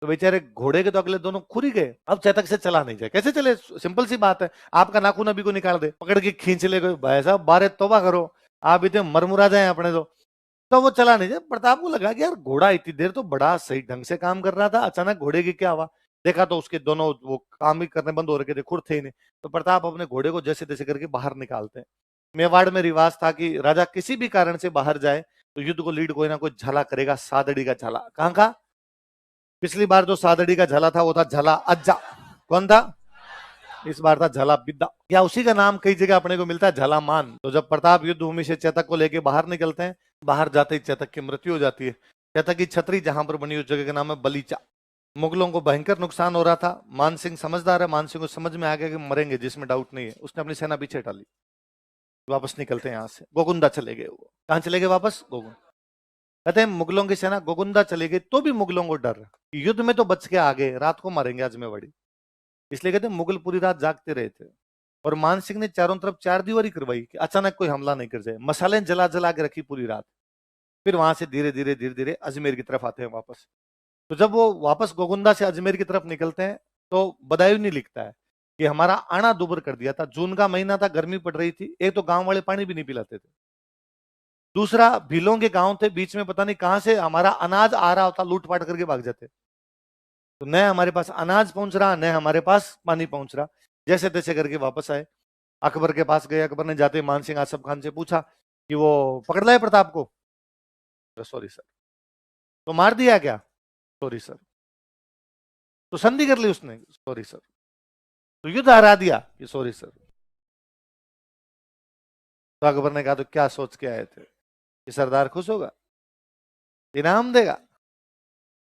तो बेचारे घोड़े के तो अगले दोनों खुर ही गए। अब चेतक से चला नहीं जाए, कैसे चले? सिंपल सी बात है, आपका नाखून अभी को निकाल दे, पकड़ के खींच ले कोई, भाई साहब बारे तौबा करो, आप इतने मरमुरा जाए अपने तो वो चला नहीं जाए। प्रताप को लगा कि यार घोड़ा इतनी देर तो बड़ा सही ढंग से काम कर रहा था, अचानक घोड़े की क्या हुआ? देखा तो उसके दोनों वो काम ही करने बंद हो रखे थे, खुर थे ही नहीं। तो प्रताप अपने घोड़े को जैसे तैसे करके बाहर निकालते हैं। मेवाड़ में रिवाज था कि राजा किसी भी कारण से बाहर जाए तो युद्ध को लीड कोई ना कोई झाला करेगा, सादड़ी का झाला। कहां का? पिछली बार जो सादड़ी का झाला था वो था झाला अज्जा। कौन था? इस बार था झाला बिद्दा, या उसी का नाम कई जगह अपने को मिलता है झाला मान। तो जब प्रताप युद्ध भूमि से चेतक को लेके बाहर निकलते हैं, बाहर जाते ही चेतक की मृत्यु हो जाती है। चेतक की छतरी जहां पर बनी उस जगह का नाम है बलीचा। मुगलों को भयंकर नुकसान हो रहा था। मान सिंह समझदार है, मान सिंह को समझ में आ गया कि मरेंगे, जिसमें डाउट नहीं है। उसने अपनी सेना पीछे डाली, वापस निकलते हैं यहाँ से, गोगुंदा चले गए। वो कहाँ चले गए वापस? गोगुंदा। कहते हैं मुगलों की सेना गोगुंदा चली गई, तो भी मुगलों को डर, युद्ध में तो बच के आ गए, रात को मारेंगे अजमेवड़ी। इसलिए कहते हैं मुगल पूरी रात जागते रहे थे। और मान सिंह ने चारों तरफ चार दीवारी करवाई कि अचानक कोई हमला नहीं कर जाए, मसाले जला जला के रखी पूरी रात। फिर वहां से धीरे धीरे धीरे धीरे अजमेर की तरफ आते हैं वापस। तो जब वो वापस गोगुंदा से अजमेर की तरफ निकलते हैं तो बदायूं लिखता है कि हमारा आना दुबर कर दिया था। जून का महीना था, गर्मी पड़ रही थी, एक तो गांव वाले पानी भी नहीं पिलाते थे, दूसरा भीलों के गांव थे, बीच में पता नहीं कहां से हमारा अनाज आ रहा होता, लूटपाट करके भाग जाते। तो न हमारे पास अनाज पहुंच रहा, न हमारे पास पानी पहुंच रहा। जैसे तैसे करके वापस आए, अकबर के पास गए। अकबर ने जाते मान सिंह आसफ खान से पूछा कि वो पकड़ लाए प्रताप को? Sorry sir. तो मार दिया क्या? Sorry sir. तो संधि कर ली उसने? Sorry sir. तो युद्ध हरा दिया? कि सॉरी सर। तो अकबर ने कहा तो क्या सोच के आए थे कि सरदार खुश होगा, इनाम देगा?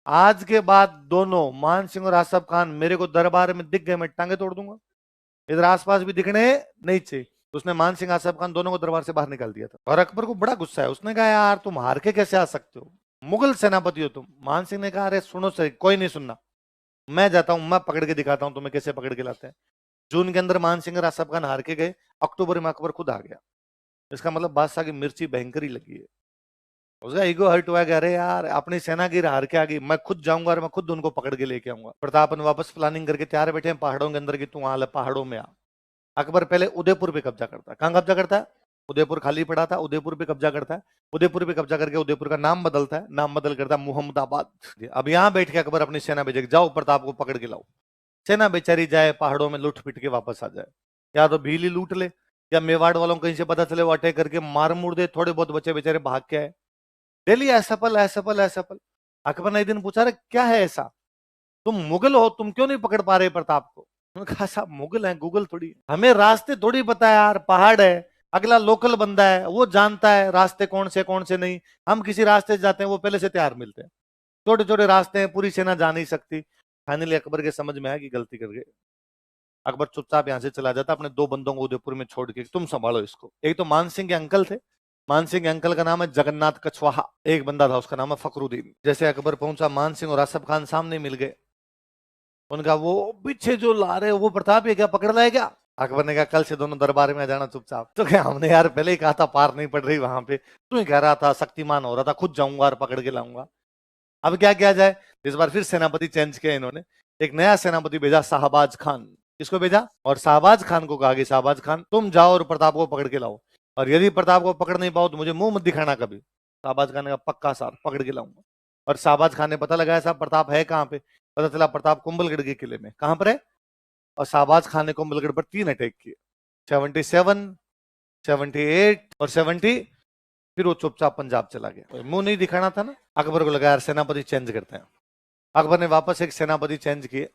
आज के बाद दोनों मान सिंह और आसफ खान मेरे को दरबार में दिख गए, मैं टांगे तोड़ दूंगा, इधर आसपास भी दिखने नहीं चाहिए। तो उसने मान सिंह आसफ खान दोनों को दरबार से बाहर निकाल दिया था। और अकबर को बड़ा गुस्सा है, उसने कहा यार तुम हार के कैसे आ सकते हो, मुगल सेनापति हो तुम। मान सिंह ने कहा अरे सुनो सही, कोई नहीं सुनना, मैं जाता हूं, मैं पकड़ के दिखाता हूं तुम्हें कैसे पकड़ के लाते हैं। जून के अंदर मान सिंह और आसफ खान हार के गए, अक्टूबर में अकबर खुद आ गया। इसका मतलब बादशाह की मिर्ची भयंकर ही लगी है। उसका ईगो हर्ट हुआ कि अरे यार अपनी सेना की हार के आ गई, मैं खुद जाऊंगा और मैं खुद उनको पकड़ के लेके आऊंगा। प्रताप ने वापस प्लानिंग करके तैयार बैठे हैं पहाड़ों के अंदर कि तू आ, पहाड़ों में आ। अकबर पहले उदयपुर पे कब्जा करता है। कहां कब्जा करता है? उदयपुर खाली पड़ा था, उदयपुर पे कब्जा करता है। उदयपुर पे कब्जा करके उदयपुर का नाम बदलता है, नाम बदल करता है मुहम्मदाबाद। अब यहां बैठ के अकबर अपनी सेना भेजे, जाओ प्रताप को पकड़ के लाओ। सेना बेचारी जाए पहाड़ों में लूट पिट के वापस आ जाए, या तो भील ही लूट ले, या मेवाड़ वालों को कहीं से पता चले वो अटैक करके मार मुड़ दे। थोड़े बहुत बच्चे बेचारे भाग के आए। डेली असफल असफल असफल। अकबर ने एक दिन पूछा, रे क्या है ऐसा, तुम मुगल हो, तुम क्यों नहीं पकड़ पा रहे प्रताप को? उन्होंने कहा साहब मुगल हैं, गूगल थोड़ी है, हमें रास्ते थोड़ी पता है यार, पहाड़ है, अगला लोकल बंदा है वो जानता है रास्ते कौन से नहीं। हम किसी रास्ते से जाते हैं वो पहले से तैयार मिलते हैं, छोटे छोटे रास्ते हैं, पूरी सेना जा नहीं सकती। फाइनली अकबर के समझ में आया कि गलती कर गए। अकबर चुपचाप यहां से चला जाता अपने 2 बंदों को उदयपुर में छोड़ के, तुम संभालो इसको। एक तो मान सिंह के अंकल थे, मान सिंह के अंकल का नाम है जगन्नाथ कछवाहा, एक बंदा था उसका नाम है फखरुद्दीन। जैसे अकबर पहुंचा, मान सिंह और आसफ खान सामने मिल गए। उनका वो पीछे जो ला रहे वो प्रताप है क्या, पकड़ लाए क्या? अकबर ने कहा कल से दोनों दरबार में आ जाना चुपचाप। तो क्या हमने यार पहले ही कहा था पार नहीं पड़ रही वहां पे, तू ही कह रहा था शक्तिमान हो रहा था, खुद जाऊंगा और पकड़ के लाऊंगा। अब क्या किया जाए? इस बार फिर सेनापति चेंज किया इन्होंने, एक नया सेनापति भेजा, शाहबाज खान। किसको भेजा? और शाहबाज खान को कहा कि शाहबाज खान तुम जाओ और प्रताप को पकड़ के लाओ, और यदि प्रताप को पकड़ नहीं पाओ तो मुझे मुंह मत दिखाना कभी। शाहबाज खान ने कहा पक्का सर, पकड़ के लाऊंगा। और शाहबाज खान ने पता लगाया साहब प्रताप है कहाँ पे, पता चला प्रताप कुंभलगढ़ के किले में। कहां पर है? और शाहबाज खान ने कुंभलगढ़ पर 3 अटैक किए, 77, 78 और 70। फिर वो चुपचाप पंजाब चला गया, मुंह नहीं दिखाना था ना। अकबर को लगा यार सेनापति चेंज करते हैं। अकबर ने वापस एक सेनापति चेंज किए।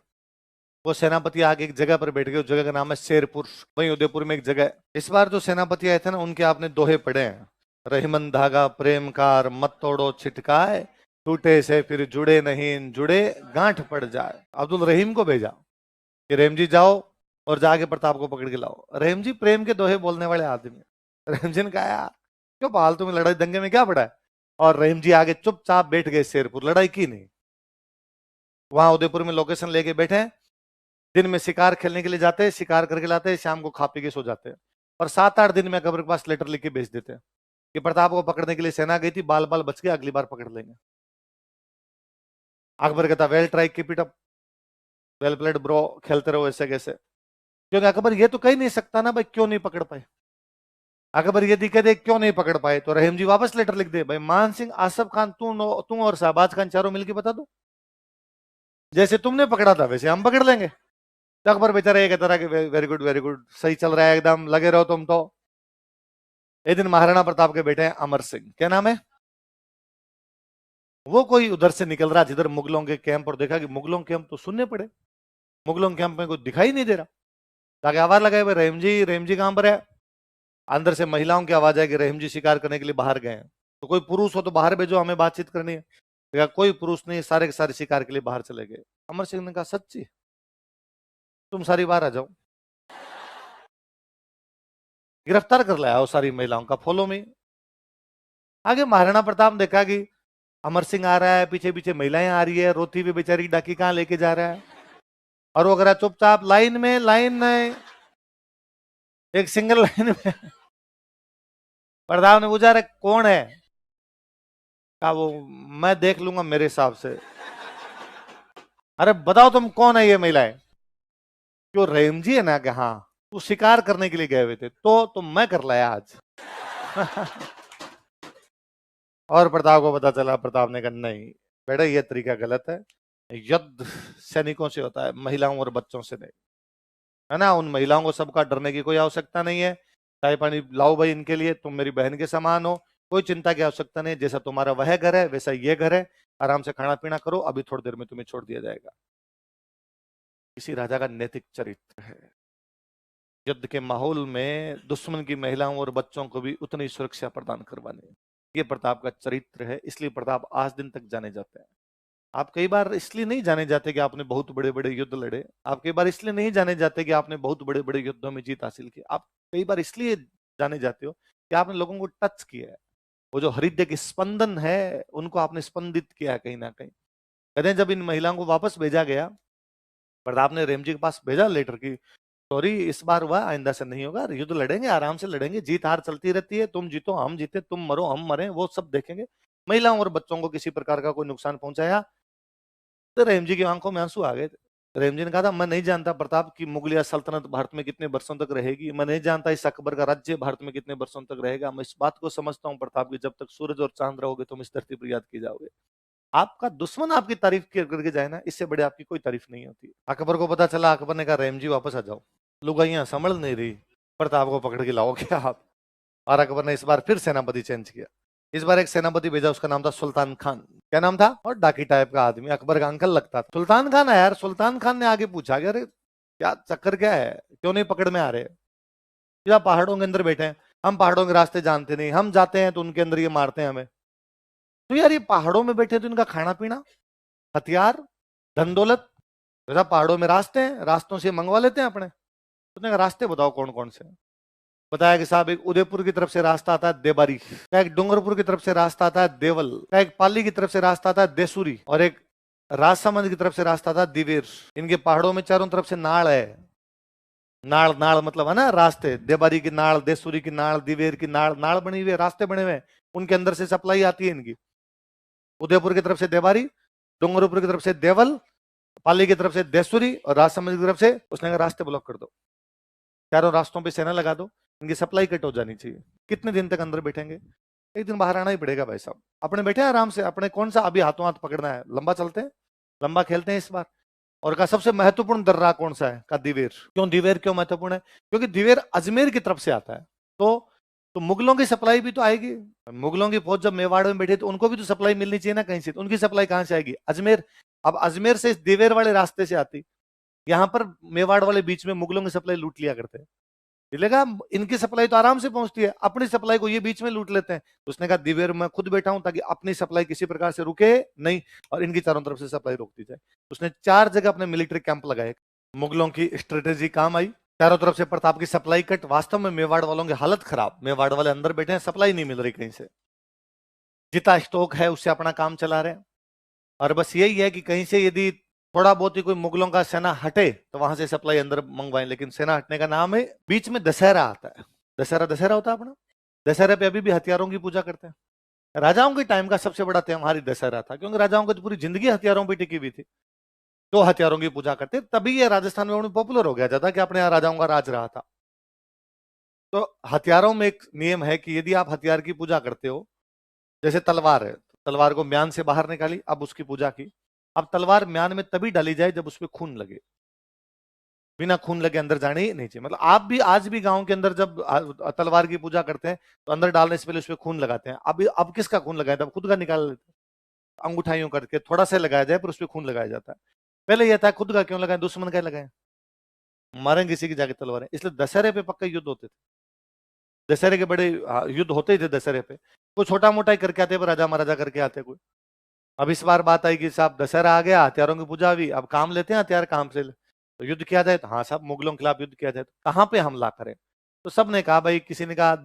वो सेनापति आगे एक जगह पर बैठ गए, उस जगह का नाम है शेरपुर, वहीं उदयपुर में एक जगह है। इस बार जो सेनापति आए थे ना, उनके आपने दोहे पढ़े हैं, रहीमन धागा प्रेमकार मत तोड़ो छिटकाए, टूटे से फिर जुड़े नहीं जुड़े गांठ पड़ जाए। अब्दुल रहीम को भेजा कि रहीम जी जाओ और जाके प्रताप को पकड़ के लाओ। रहीम जी प्रेम के दोहे बोलने वाले आदमी। रहीम जी ने कहा यार क्यों फालतू में लड़ाई दंगे में क्या पड़ा है। और रहीम जी आगे चुपचाप बैठ गए शेरपुर, लड़ाई की नहीं। वहां उदयपुर में लोकेशन लेके बैठे, दिन में शिकार खेलने के लिए जाते हैं, शिकार करके लाते हैं, शाम को खा पी के सो जाते हैं। और 7-8 दिन में अकबर के पास लेटर लिख के भेज देते हैं कि प्रताप को पकड़ने के लिए सेना गई थी, बाल बाल बच के, अगली बार पकड़ लेंगे। अकबर कहता well try keep it up, well played bro, खेलते रहो ऐसे कैसे। क्योंकि अकबर ये तो कह नहीं सकता ना भाई क्यों नहीं पकड़ पाए। अकबर यदि कह दे क्यों नहीं पकड़ पाए तो रहीम जी वापस लेटर लिख दे, भाई मान सिंह, आसफ खान, तू और शाहबाज खान चारों मिलकर बता दो, जैसे तुमने पकड़ा था वैसे हम पकड़ लेंगे। तो अकबर बेचारा ये कहता रहा कि वेरी गुड, सही चल रहा है एकदम, लगे रहो तुम तो। एक दिन महाराणा प्रताप के बेटे हैं अमर सिंह, क्या नाम है, वो कोई उधर से निकल रहा जिधर मुगलों के कैंप, और देखा कि मुगलों के कैंप तो सुनने पड़े, मुगलों के कैंप में कोई दिखाई नहीं दे रहा। ताकि आवाज लगाए भाई रहीम जी कहां पर है। अंदर से महिलाओं की आवाज है कि रहीम जी शिकार करने के लिए बाहर गए हैं। तो कोई पुरुष हो तो बाहर भेजो, हमें बातचीत करनी है। देखा कोई पुरुष नहीं, सारे के सारे शिकार के लिए बाहर चले गए। अमर सिंह ने कहा सच्ची, तुम सारी बाहर आ जाओ, गिरफ्तार कर लाया वो सारी महिलाओं का, फॉलो में। आगे महाराणा प्रताप देखा कि अमर सिंह आ रहा है, पीछे पीछे महिलाएं आ रही है, रोती हुई बेचारी डाकी कहां लेके जा रहा है। और वो अगर चुपचाप लाइन में एक सिंगल लाइन में। प्रताप ने पूछा अरे कौन है, कहा वो मैं देख लूंगा मेरे हिसाब से। अरे बताओ तुम कौन है ये महिलाएं। क्यों रहीम जी है ना, कि हाँ वो शिकार करने के लिए गए हुए थे, तो मैं कर लाया आज। और प्रताप को पता चला, प्रताप ने कहा नहीं बेटा ये तरीका गलत है, युद्ध सैनिकों से होता है, महिलाओं और बच्चों से नहीं, है ना। उन महिलाओं को सबका डरने की कोई आवश्यकता नहीं है। चाय पानी लाओ भाई इनके लिए, तुम मेरी बहन के समान हो, कोई चिंता की आवश्यकता नहीं, जैसा तुम्हारा वह घर है वैसा ये घर है, आराम से खाना पीना करो, अभी थोड़ी देर में तुम्हें छोड़ दिया जाएगा। किसी राजा का नैतिक चरित्र है। युद्ध के माहौल में दुश्मन की महिलाओं और बच्चों को भी उतनी सुरक्षा प्रदान करवानी, ये प्रताप का चरित्र है। इसलिए प्रताप आज दिन तक जाने जाते हैं। आप कई बार इसलिए नहीं जाने जाते कि आपने बहुत बड़े बड़े युद्ध लड़े, आप कई बार इसलिए नहीं जाने जाते कि आपने बहुत बड़े बड़े युद्धों में जीत हासिल की, आप कई बार इसलिए जाने जाते हो कि आपने लोगों को टच किया है। वो जो हृदय के स्पंदन है उनको आपने स्पंदित किया कहीं ना कहीं। कहते हैं जब इन महिलाओं को वापस भेजा गया, प्रताप ने रेम जी के पास भेजा लेटर की, सॉरी इस बार हुआ, आइंदा से नहीं होगा, युद्ध लड़ेंगे, आराम से लड़ेंगे, जीत हार चलती रहती है, तुम जीतो हम जीते, तुम मरो हम मरे, वो सब देखेंगे, महिलाओं और बच्चों को किसी प्रकार का कोई नुकसान पहुंचाया। तो रहीम जी की आंखों में आंसू आ गए थे। रहीम जी ने कहा था मैं नहीं जानता प्रताप की मुगलिया सल्तनत भारत में कितने वर्षों तक रहेगी, मैं नहीं जानता इस अकबर का राज्य भारत में कितने वर्षों तक रहेगा, मैं इस बात को समझता हूँ प्रताप की जब तक सूरज और चांद रहोगे तुम इस धरती पर याद किए जाओगे। आपका दुश्मन आपकी तारीफ करके जाए ना, इससे बड़े आपकी कोई तारीफ नहीं होती। अकबर को पता चला, अकबर ने कहा रहीम जी वापस आ जाओ, लुगाइयां संभल नहीं रही, प्रताप को पकड़ के लाओ क्या आप। और अकबर ने इस बार फिर सेनापति चेंज किया। इस बार एक सेनापति भेजा, उसका नाम था सुल्तान खान। क्या नाम था, और डाकी टाइप का आदमी, अकबर का अंकल लगता था। सुल्तान खान है यार। सुल्तान खान ने आगे पूछा कि अरे क्या चक्कर क्या है, क्यों नहीं पकड़ में आ रहे। या पहाड़ों के अंदर बैठे हैं, हम पहाड़ों के रास्ते जानते नहीं, हम जाते हैं तो उनके अंदर ये मारते हैं हमें। तो यार ये पहाड़ों में बैठे तो इनका खाना पीना, हथियार, धन दौलत, जैसा पहाड़ों में रास्ते हैं, रास्तों से मंगवा लेते हैं अपने। उसने कहा रास्ते बताओ कौन कौन से। बताया कि साहब एक उदयपुर की तरफ से रास्ता आता है देबारी, एक डूंगरपुर की तरफ से रास्ता आता है देवल, एक पाली की तरफ से रास्ता आता है देसुरी, और एक राजसमंद की तरफ से रास्ता आता है दिवेर। इनके पहाड़ों में चारों तरफ से नाड़ है। नाड़ नाड़ मतलब है ना रास्ते, देबारी की नाड़, देसुरी की नाड़, दिवेर की नाड़, नाड़ बनी हुई है, रास्ते बने हुए, उनके अंदर से सप्लाई आती है इनकी। उदयपुर की तरफ से देबारी, डूंगरपुर की तरफ से देवल, पाली की तरफ से देसुरी और राजसमंद की तरफ से, उसने कहा रास्ते ब्लॉक कर दो, चारों रास्तों पे सेना लगा दो, इनकी सप्लाई कट हो जानी चाहिए। कितने दिन तक अंदर बैठेंगे। एक दिन बाहर आना ही पड़ेगा भाई साहब। अपने बैठे हैं आराम से, अपने कौन सा अभी हाथों हाथ पकड़ना है, लंबा चलते हैं, लंबा खेलते हैं इस बार। और कहा सबसे महत्वपूर्ण दर्रा कौन सा है, का दिवेर। क्यों दिवेर क्यों महत्वपूर्ण है? क्योंकि दिवेर अजमेर की तरफ से आता है, तो मुगलों की सप्लाई भी तो आएगी। मुगलों की फौज जब मेवाड़ में बैठी तो उनको भी तो सप्लाई मिलनी चाहिए ना कहीं से, तो उनकी सप्लाई कहां से आएगी? अजमेर। अब अजमेर से दिवेर वाले रास्ते से आती, यहां पर मेवाड़ वाले बीच में मुगलों की सप्लाई लूट लिया करते हैं। मिलेगा, इनकी सप्लाई तो आराम से पहुंचती है, अपनी सप्लाई को ये बीच में लूट लेते हैं। तो उसने कहा दिवेर में खुद बैठा हूं ताकि अपनी सप्लाई किसी प्रकार से रुके नहीं और इनकी चारों तरफ से सप्लाई रोकती जाए। उसने 4 जगह अपने मिलिट्री कैंप लगाए। मुगलों की स्ट्रेटेजी काम आई, चारों तरफ से प्रताप की सप्लाई कट। वास्तव में मेवाड़ वालों की हालत खराब, मेवाड़ वाले अंदर बैठे हैं, सप्लाई नहीं मिल रही कहीं से, जितना स्टॉक है उससे अपना काम चला रहे हैं। और बस यही है कि कहीं से यदि थोड़ा बहुत ही कोई मुगलों का सेना हटे तो वहां से सप्लाई अंदर मंगवाएं, लेकिन सेना हटने का नाम है। बीच में दशहरा आता है, दशहरा दशहरा होता है अपना, दशहरे पे अभी भी हथियारों की पूजा करते हैं। राजाओं के टाइम का सबसे बड़ा त्योहार ही दशहरा था, क्योंकि राजाओं की तो पूरी जिंदगी हथियारों पर टिकी हुई थी, तो हथियारों की पूजा करते। तभी ये राजस्थान में पॉपुलर हो गया ज्यादा कि अपने यहाँ राजाओं का राज रहा था। तो हथियारों में एक नियम है कि यदि आप हथियार की पूजा करते हो, जैसे तलवार है, तलवार को म्यान से बाहर निकाली, अब उसकी पूजा की। अब तलवार म्यान में तभी डाली जाए जब उसमें खून लगे, बिना खून लगे अंदर जाने ही नहीं चाहिए। मतलब आप भी आज भी गांव के अंदर जब तलवार की पूजा करते हैं तो अंदर डालने से पहले उसमें खून लगाते हैं। अब किसका खून लगाए, तब खुद का निकाल लेते हैं, अंगूठाइयों करके थोड़ा सा लगाया जाए पर उसमें खून लगाया जाता है। पहले यह था खुद का क्यों लगाए, दुश्मन का लगाए, मारेंगे किसी की जाके तलवार है। इसलिए दशहरे पे पक्का युद्ध होते थे, दशहरे के बड़े युद्ध होते ही थे दशहरे पे। कोई छोटा मोटा ही करके आते, राजा महाराजा करके आते कोई। अब इस बार बात आई कि साहब दशहरा आ गया, हथियारों की पूजा हुई, अब काम लेते हैं हथियार काम से, तो युद्ध किया जाए। तो हाँ साहब मुगलों के खिलाफ युद्ध किया जाए, तो कहाँ पे हमला करें? तो सबने कहा भाई, किसी ने कहा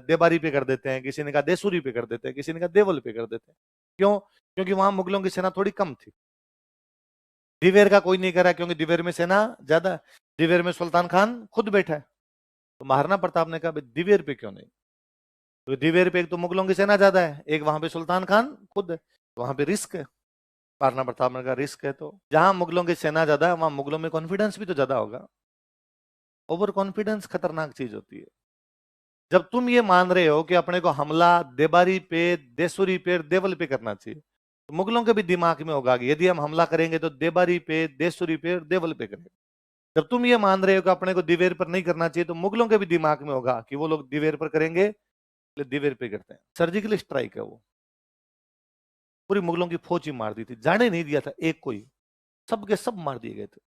देबारी पे कर देते हैं, किसी ने कहा देसूरी पे कर देते हैं, किसी ने कहा देवल पे कर देते हैं। क्यों? क्योंकि वहां मुगलों की सेना थोड़ी कम थी। दिवेर का कोई नहीं करा क्योंकि दिवेर में सेना ज्यादा, दिवेर में सुल्तान खान खुद बैठा है। तो महाराणा प्रताप ने कहा भाई दिवेर पे क्यों नहीं, तो दिवेर पे एक तो मुगलों की सेना ज्यादा है, एक वहां पे सुल्तान खान खुद है, तो वहां पे रिस्क है। महाराणा प्रताप ने कहा रिस्क है, तो जहां मुगलों की सेना ज्यादा है वहां मुगलों में कॉन्फिडेंस भी तो ज्यादा होगा। ओवर कॉन्फिडेंस खतरनाक चीज होती है। जब तुम ये मान रहे हो कि अपने को हमला देबारी पे, देसुरी पे, देवल पे करना चाहिए, तो मुगलों के भी दिमाग में होगा कि यदि हम हमला करेंगे तो देबारी पे, देसुरी पे, देवल पे करेंगे। जब तुम ये मान रहे हो कि अपने को दिवेर पर नहीं करना चाहिए, तो मुगलों के भी दिमाग में होगा कि वो लोग दिवेर पर करेंगे, इसलिए दिवेर पे करते हैं। सर्जिकल स्ट्राइक है वो, पूरी मुगलों की फौज ही मार दी थी, जाने नहीं दिया था एक कोई, सबके सब मार दिए गए थे।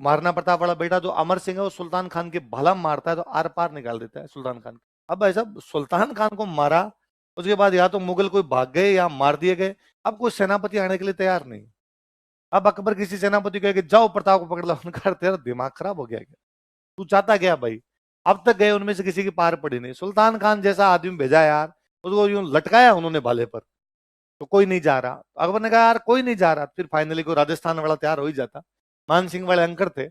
महाराणा प्रताप वाला बेटा जो अमर सिंह है वो सुल्तान खान के भला मारता है तो आर पार निकाल देता है सुल्तान खान। अब ऐसा सुल्तान खान को मारा, उसके बाद या तो मुगल कोई भाग गए या मार दिए गए, अब कोई सेनापति आने के लिए तैयार नहीं। अब अकबर किसी सेनापति को जाओ प्रताप को पकड़ लो, उनका तेरा दिमाग खराब हो गया क्या, तू चाहता क्या भाई? अब तक गए उनमें से किसी की पार पड़ी नहीं, सुल्तान खान जैसा आदमी भेजा यार, उसको यूं लटकाया उन्होंने भाले पर, तो कोई नहीं जा रहा। अकबर ने कहा यार कोई नहीं जा रहा, फिर फाइनली कोई राजस्थान वाला तैयार हो ही जाता। मान सिंह वाले अंकर थे,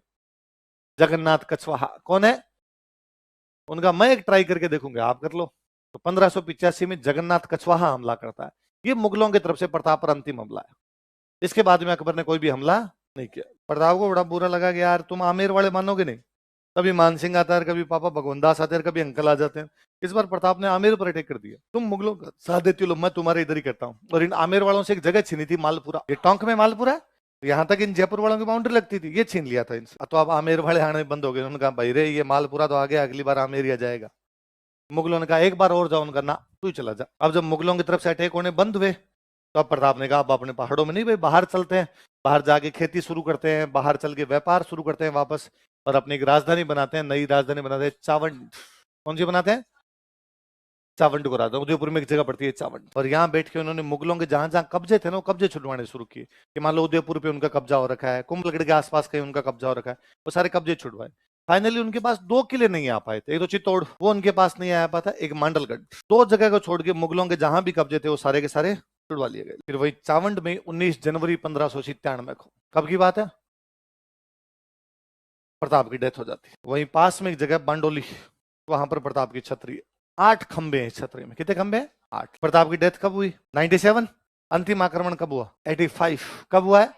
जगन्नाथ कछवाहा कौन है उनका, मैं एक ट्राई करके देखूंगा, आप कर लो। तो 1585 में जगन्नाथ कछवाहा हमला करता है, ये मुगलों की तरफ से प्रताप पर अंतिम हमला है। इसके बाद में अकबर ने कोई भी हमला नहीं किया। प्रताप को बड़ा बुरा लगा कि यार तुम आमेर वाले मानोगे नहीं, कभी मानसिंह आता है, कभी पापा भगवंदास आते हैं, कभी अंकल आ जाते हैं। इस बार प्रताप ने आमेर पर अटैक कर दिया, तुम मुगलों का साथ देती हो, मैं तुम्हारे इधर ही करता हूँ। और इन आमेर वालों से एक जगह छीनी थी मालपुरा, ये टोंक में मालपुरा है, यहाँ तक इन जयपुर वालों की बाउंड्री लगती थी, ये छीन लिया था इनसे। तो अब आमेर वाले आने बंद हो गए, उन्होंने कहा भाई रे ये मालपुरा तो आ गया, अगली बार आमेर ही आ जाएगा। मुगलों ने कहा एक बार और जाओ, उनका ना तू ही चला जा। अब जब मुगलों की तरफ से अटैक होने बंद हुए तो अब प्रताप ने कहा अब अपने पहाड़ों में नहीं भाई, बाहर चलते हैं, बाहर जाके खेती शुरू करते हैं, बाहर चल के व्यापार शुरू करते हैं वापस, और अपनी एक राजधानी बनाते हैं, नई राजधानी बनाते हैं चावंड। कौन सी बनाते हैं? चावंड को राजधानी, उदयपुर में एक जगह पड़ती है चावंड, और यहाँ बैठ के उन्होंने मुगलों के जहां जहां कब्जे थे ना, वो कब्जे छुड़वाने शुरू किए। कि मान लो उदयपुर पे उनका कब्जा हो रखा है, कुंभलगढ़ के आसपास कहीं उनका कब्जा हो रखा है, वो सारे कब्जे छुड़वाए। फाइनली उनके पास 2 किले नहीं आ पाए थे, एक तो चित्तौड़ वो उनके पास नहीं आ पाया था, एक मांडलगढ़, 2 जगह को छोड़ के मुगलों के जहां भी कब्जे थे वो सारे के सारे छुड़वा लिए गए। फिर वही चावंड में 19 जनवरी 1597 को, कब की बात है, प्रताप की डेथ हो जाती है। वहीं पास में एक जगह बांडोली, वहां पर प्रताप की छतरी है, 8 खंबे हैं छतरी में। कितने खंबे हैं? 8। प्रताप की डेथ कब हुई? 97। अंतिम आक्रमण कब हुआ? 85। कब हुआ है?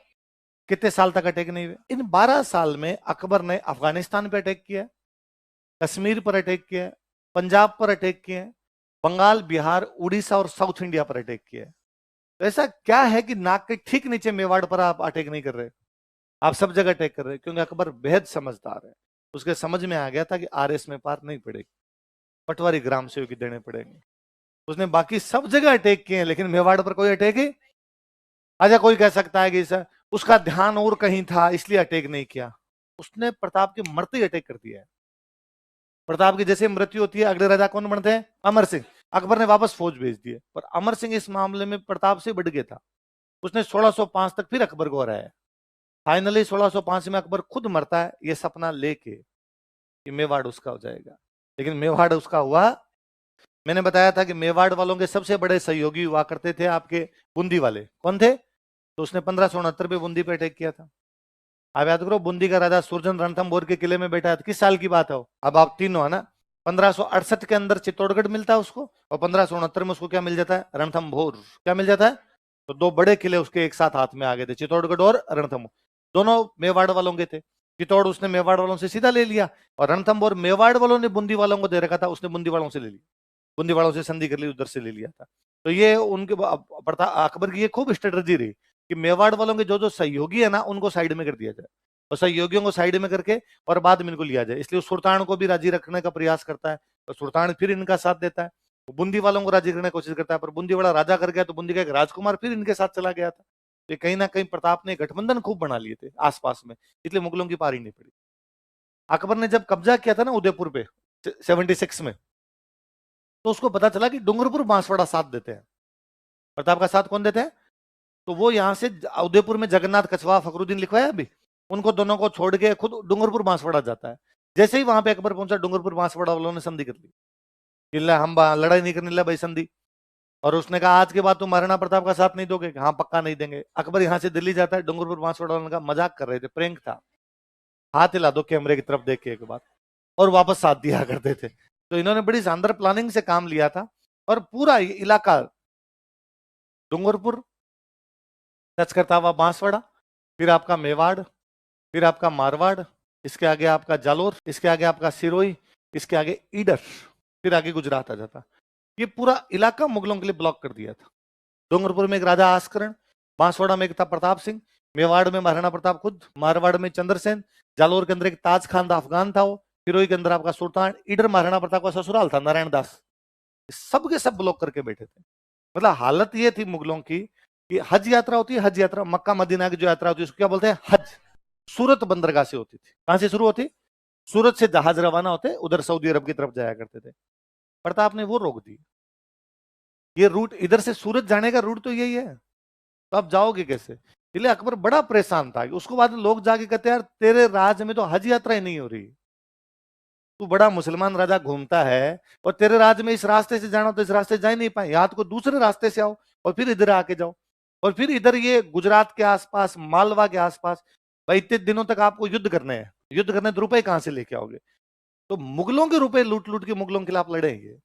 कितने साल तक अटैक नहीं हुए? इन 12 साल में अकबर ने अफगानिस्तान पर अटैक किया, कश्मीर पर अटैक किया, पंजाब पर अटैक किए, बंगाल, बिहार, उड़ीसा और साउथ इंडिया पर अटैक किया है। तो ऐसा क्या है कि नाक के ठीक नीचे मेवाड़ पर आप अटैक नहीं कर रहे, आप सब जगह अटैक कर रहे हैं? क्योंकि अकबर बेहद समझदार है, उसके समझ में आ गया था कि आरएस में पार नहीं पड़ेगी, पटवारी ग्राम सेवक देने पड़ेंगे। उसने बाकी सब जगह अटैक किए हैं, लेकिन मेवाड़ पर कोई अटैक ही। अच्छा, कोई कह सकता है कि सर उसका ध्यान और कहीं था इसलिए अटैक नहीं किया। उसने प्रताप के मरते ही अटैक कर दिया है। प्रताप की जैसे मृत्यु होती है, अगले राजा कौन बनते हैं? अमर सिंह। अकबर ने वापस फौज भेज दी है, पर अमर सिंह इस मामले में प्रताप से बढ़ गया था। उसने 1605 तक फिर अकबर को हराया। फाइनली 1605 में अकबर खुद मरता है ये सपना लेके कि मेवाड़ उसका हो जाएगा, लेकिन मेवाड़ उसका हुआ। मैंने बताया था कि मेवाड़ वालों के सबसे बड़े सहयोगी हुआ करते थे आपके बूंदी वाले। कौन थे? तो उसने 1569 में बूंदी पे अटैक किया था। आप याद करो, बूंदी का राजा सुरजन रणथंभौर के किले में बैठा है, किस साल की बात है वो? अब आप तीनों है ना, 1568 के अंदर चित्तौड़गढ़ मिलता है उसको, और 1569 में उसको क्या मिल जाता है? रणथंभौर। क्या मिल जाता है? तो दो बड़े किले उसके एक साथ हाथ में आ गए थे, चित्तौड़गढ़ और रणथंभौर। दोनों मेवाड़ वालों के थे। चित्तौड़ उसने मेवाड़ वालों से सीधा ले लिया, और रणथंभौर मेवाड़ वालों ने बूंदी वालों को दे रखा था, उसने बूंदी वालों से ले लिया, बूंदी वालों से संधि कर ली, उधर से ले लिया था। तो ये उनके अकबर की ये खूब स्ट्रेटजी रही कि मेवाड़ वालों के जो जो सहयोगी है ना उनको साइड में कर दिया जाए, और सहयोगियों को साइड में करके और बाद में इनको लिया जाए। इसलिए सुल्तान को भी राजी रखने का प्रयास करता है, और सुल्तान फिर इनका साथ देता है। बूंदी वालों को राजी करने की कोशिश करता है, पर बूंदी वाला राजा कर गया, तो बूंदी का एक राजकुमार फिर इनके साथ चला गया था। तो कहीं ना कहीं प्रताप ने गठबंधन खूब बना लिए थे आसपास में, इसलिए मुगलों की पारी नहीं पड़ी। अकबर ने जब कब्जा किया था ना उदयपुर पे 76 में, तो उसको पता चला कि डूंगरपुर बांसवाड़ा साथ देते हैं। प्रताप का साथ कौन देते हैं? तो वो यहां से उदयपुर में जगन्नाथ कछवा फखरुद्दीन लिखवाया अभी, उनको दोनों को छोड़ के खुद डूंगरपुर बांसवाड़ा जाता है। जैसे ही वहां पे अकबर पहुंचा, डूंगरपुर बांसवाड़ा वालों ने संधि कर ली कि हम लड़ाई नहीं करने, भाई संधि। और उसने कहा आज के बाद तुम महाराणा प्रताप का साथ नहीं दोगे? हाँ पक्का नहीं देंगे। अकबर यहां से दिल्ली जाता है, डूंगरपुर बांसवाड़ा वालों का मजाक कर रहे थे, प्रैंक था, हाथ हिला दो कैमरे की तरफ देख के एक बार, और वापस साथ दिया करते थे। तो इन्होंने बड़ी शानदार प्लानिंग से काम लिया था, और पूरा इलाका डूंगरपुर टच करता हुआ बांसवाड़ा, फिर आपका मेवाड़, फिर आपका मारवाड़, इसके आगे आपका जालोर, इसके आगे आपका सिरोही, इसके आगे ईडर, फिर आगे गुजरात आ जाता। ये पूरा इलाका मुगलों के लिए ब्लॉक कर दिया था। डूंगरपुर में एक राजा आस्करण, बांसवाड़ा में एक था प्रताप सिंह, मेवाड़ में महाराणा प्रताप खुद, मारवाड़ में चंद्रसेन, जालोर के अंदर एक ताज खान था, अफगान था वो, सिरोही के अंदर आपका सुल्तान, ईडर महाराणा प्रताप का ससुराल था नारायण दास। सब के सब ब्लॉक करके बैठे थे। मतलब हालत ये थी मुगलों की कि हज यात्रा होती है, हज यात्रा मक्का मदीना की जो यात्रा होती है उसको क्या बोलते हैं? हज। सूरत बंदरगाह से होती थी। कहां से शुरू होती? सूरत से जहाज रवाना होते, उधर सऊदी अरब की तरफ जाया करते थे। प्रताप ने वो रोक दी, ये रूट इधर से सूरत जाने का रूट तो यही है, तो आप जाओगे कैसे? इसलिए अकबर बड़ा परेशान था। उसको बाद में लोग जाके कहते यार तेरे राज में तो हज यात्रा ही नहीं हो रही, तू बड़ा मुसलमान राजा घूमता है, और तेरे राज्य में इस रास्ते से जाना तो इस रास्ते से जा ही नहीं पाए, यहाँ तो दूसरे रास्ते से आओ और फिर इधर आके जाओ, और फिर इधर ये गुजरात के आसपास, मालवा के आसपास, भाई इतने दिनों तक आपको युद्ध करने हैं, युद्ध करने तो रुपए कहां से लेके आओगे? तो मुगलों के रुपए लूट लूट के मुगलों के खिलाफ लड़ेंगे।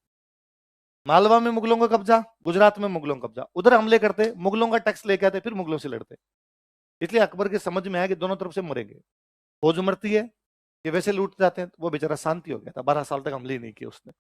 मालवा में मुगलों का कब्जा, गुजरात में मुगलों का कब्जा, उधर हमले करते, मुगलों का टैक्स लेके आते, फिर मुगलों से लड़ते। इसलिए अकबर के समझ में आया कि दोनों तरफ से मरेंगे। फौज मरती है, ये वैसे लूट जाते हैं, तो वो बेचारा शांति हो गया था, 12 साल तक हमले ही नहीं किए उसने।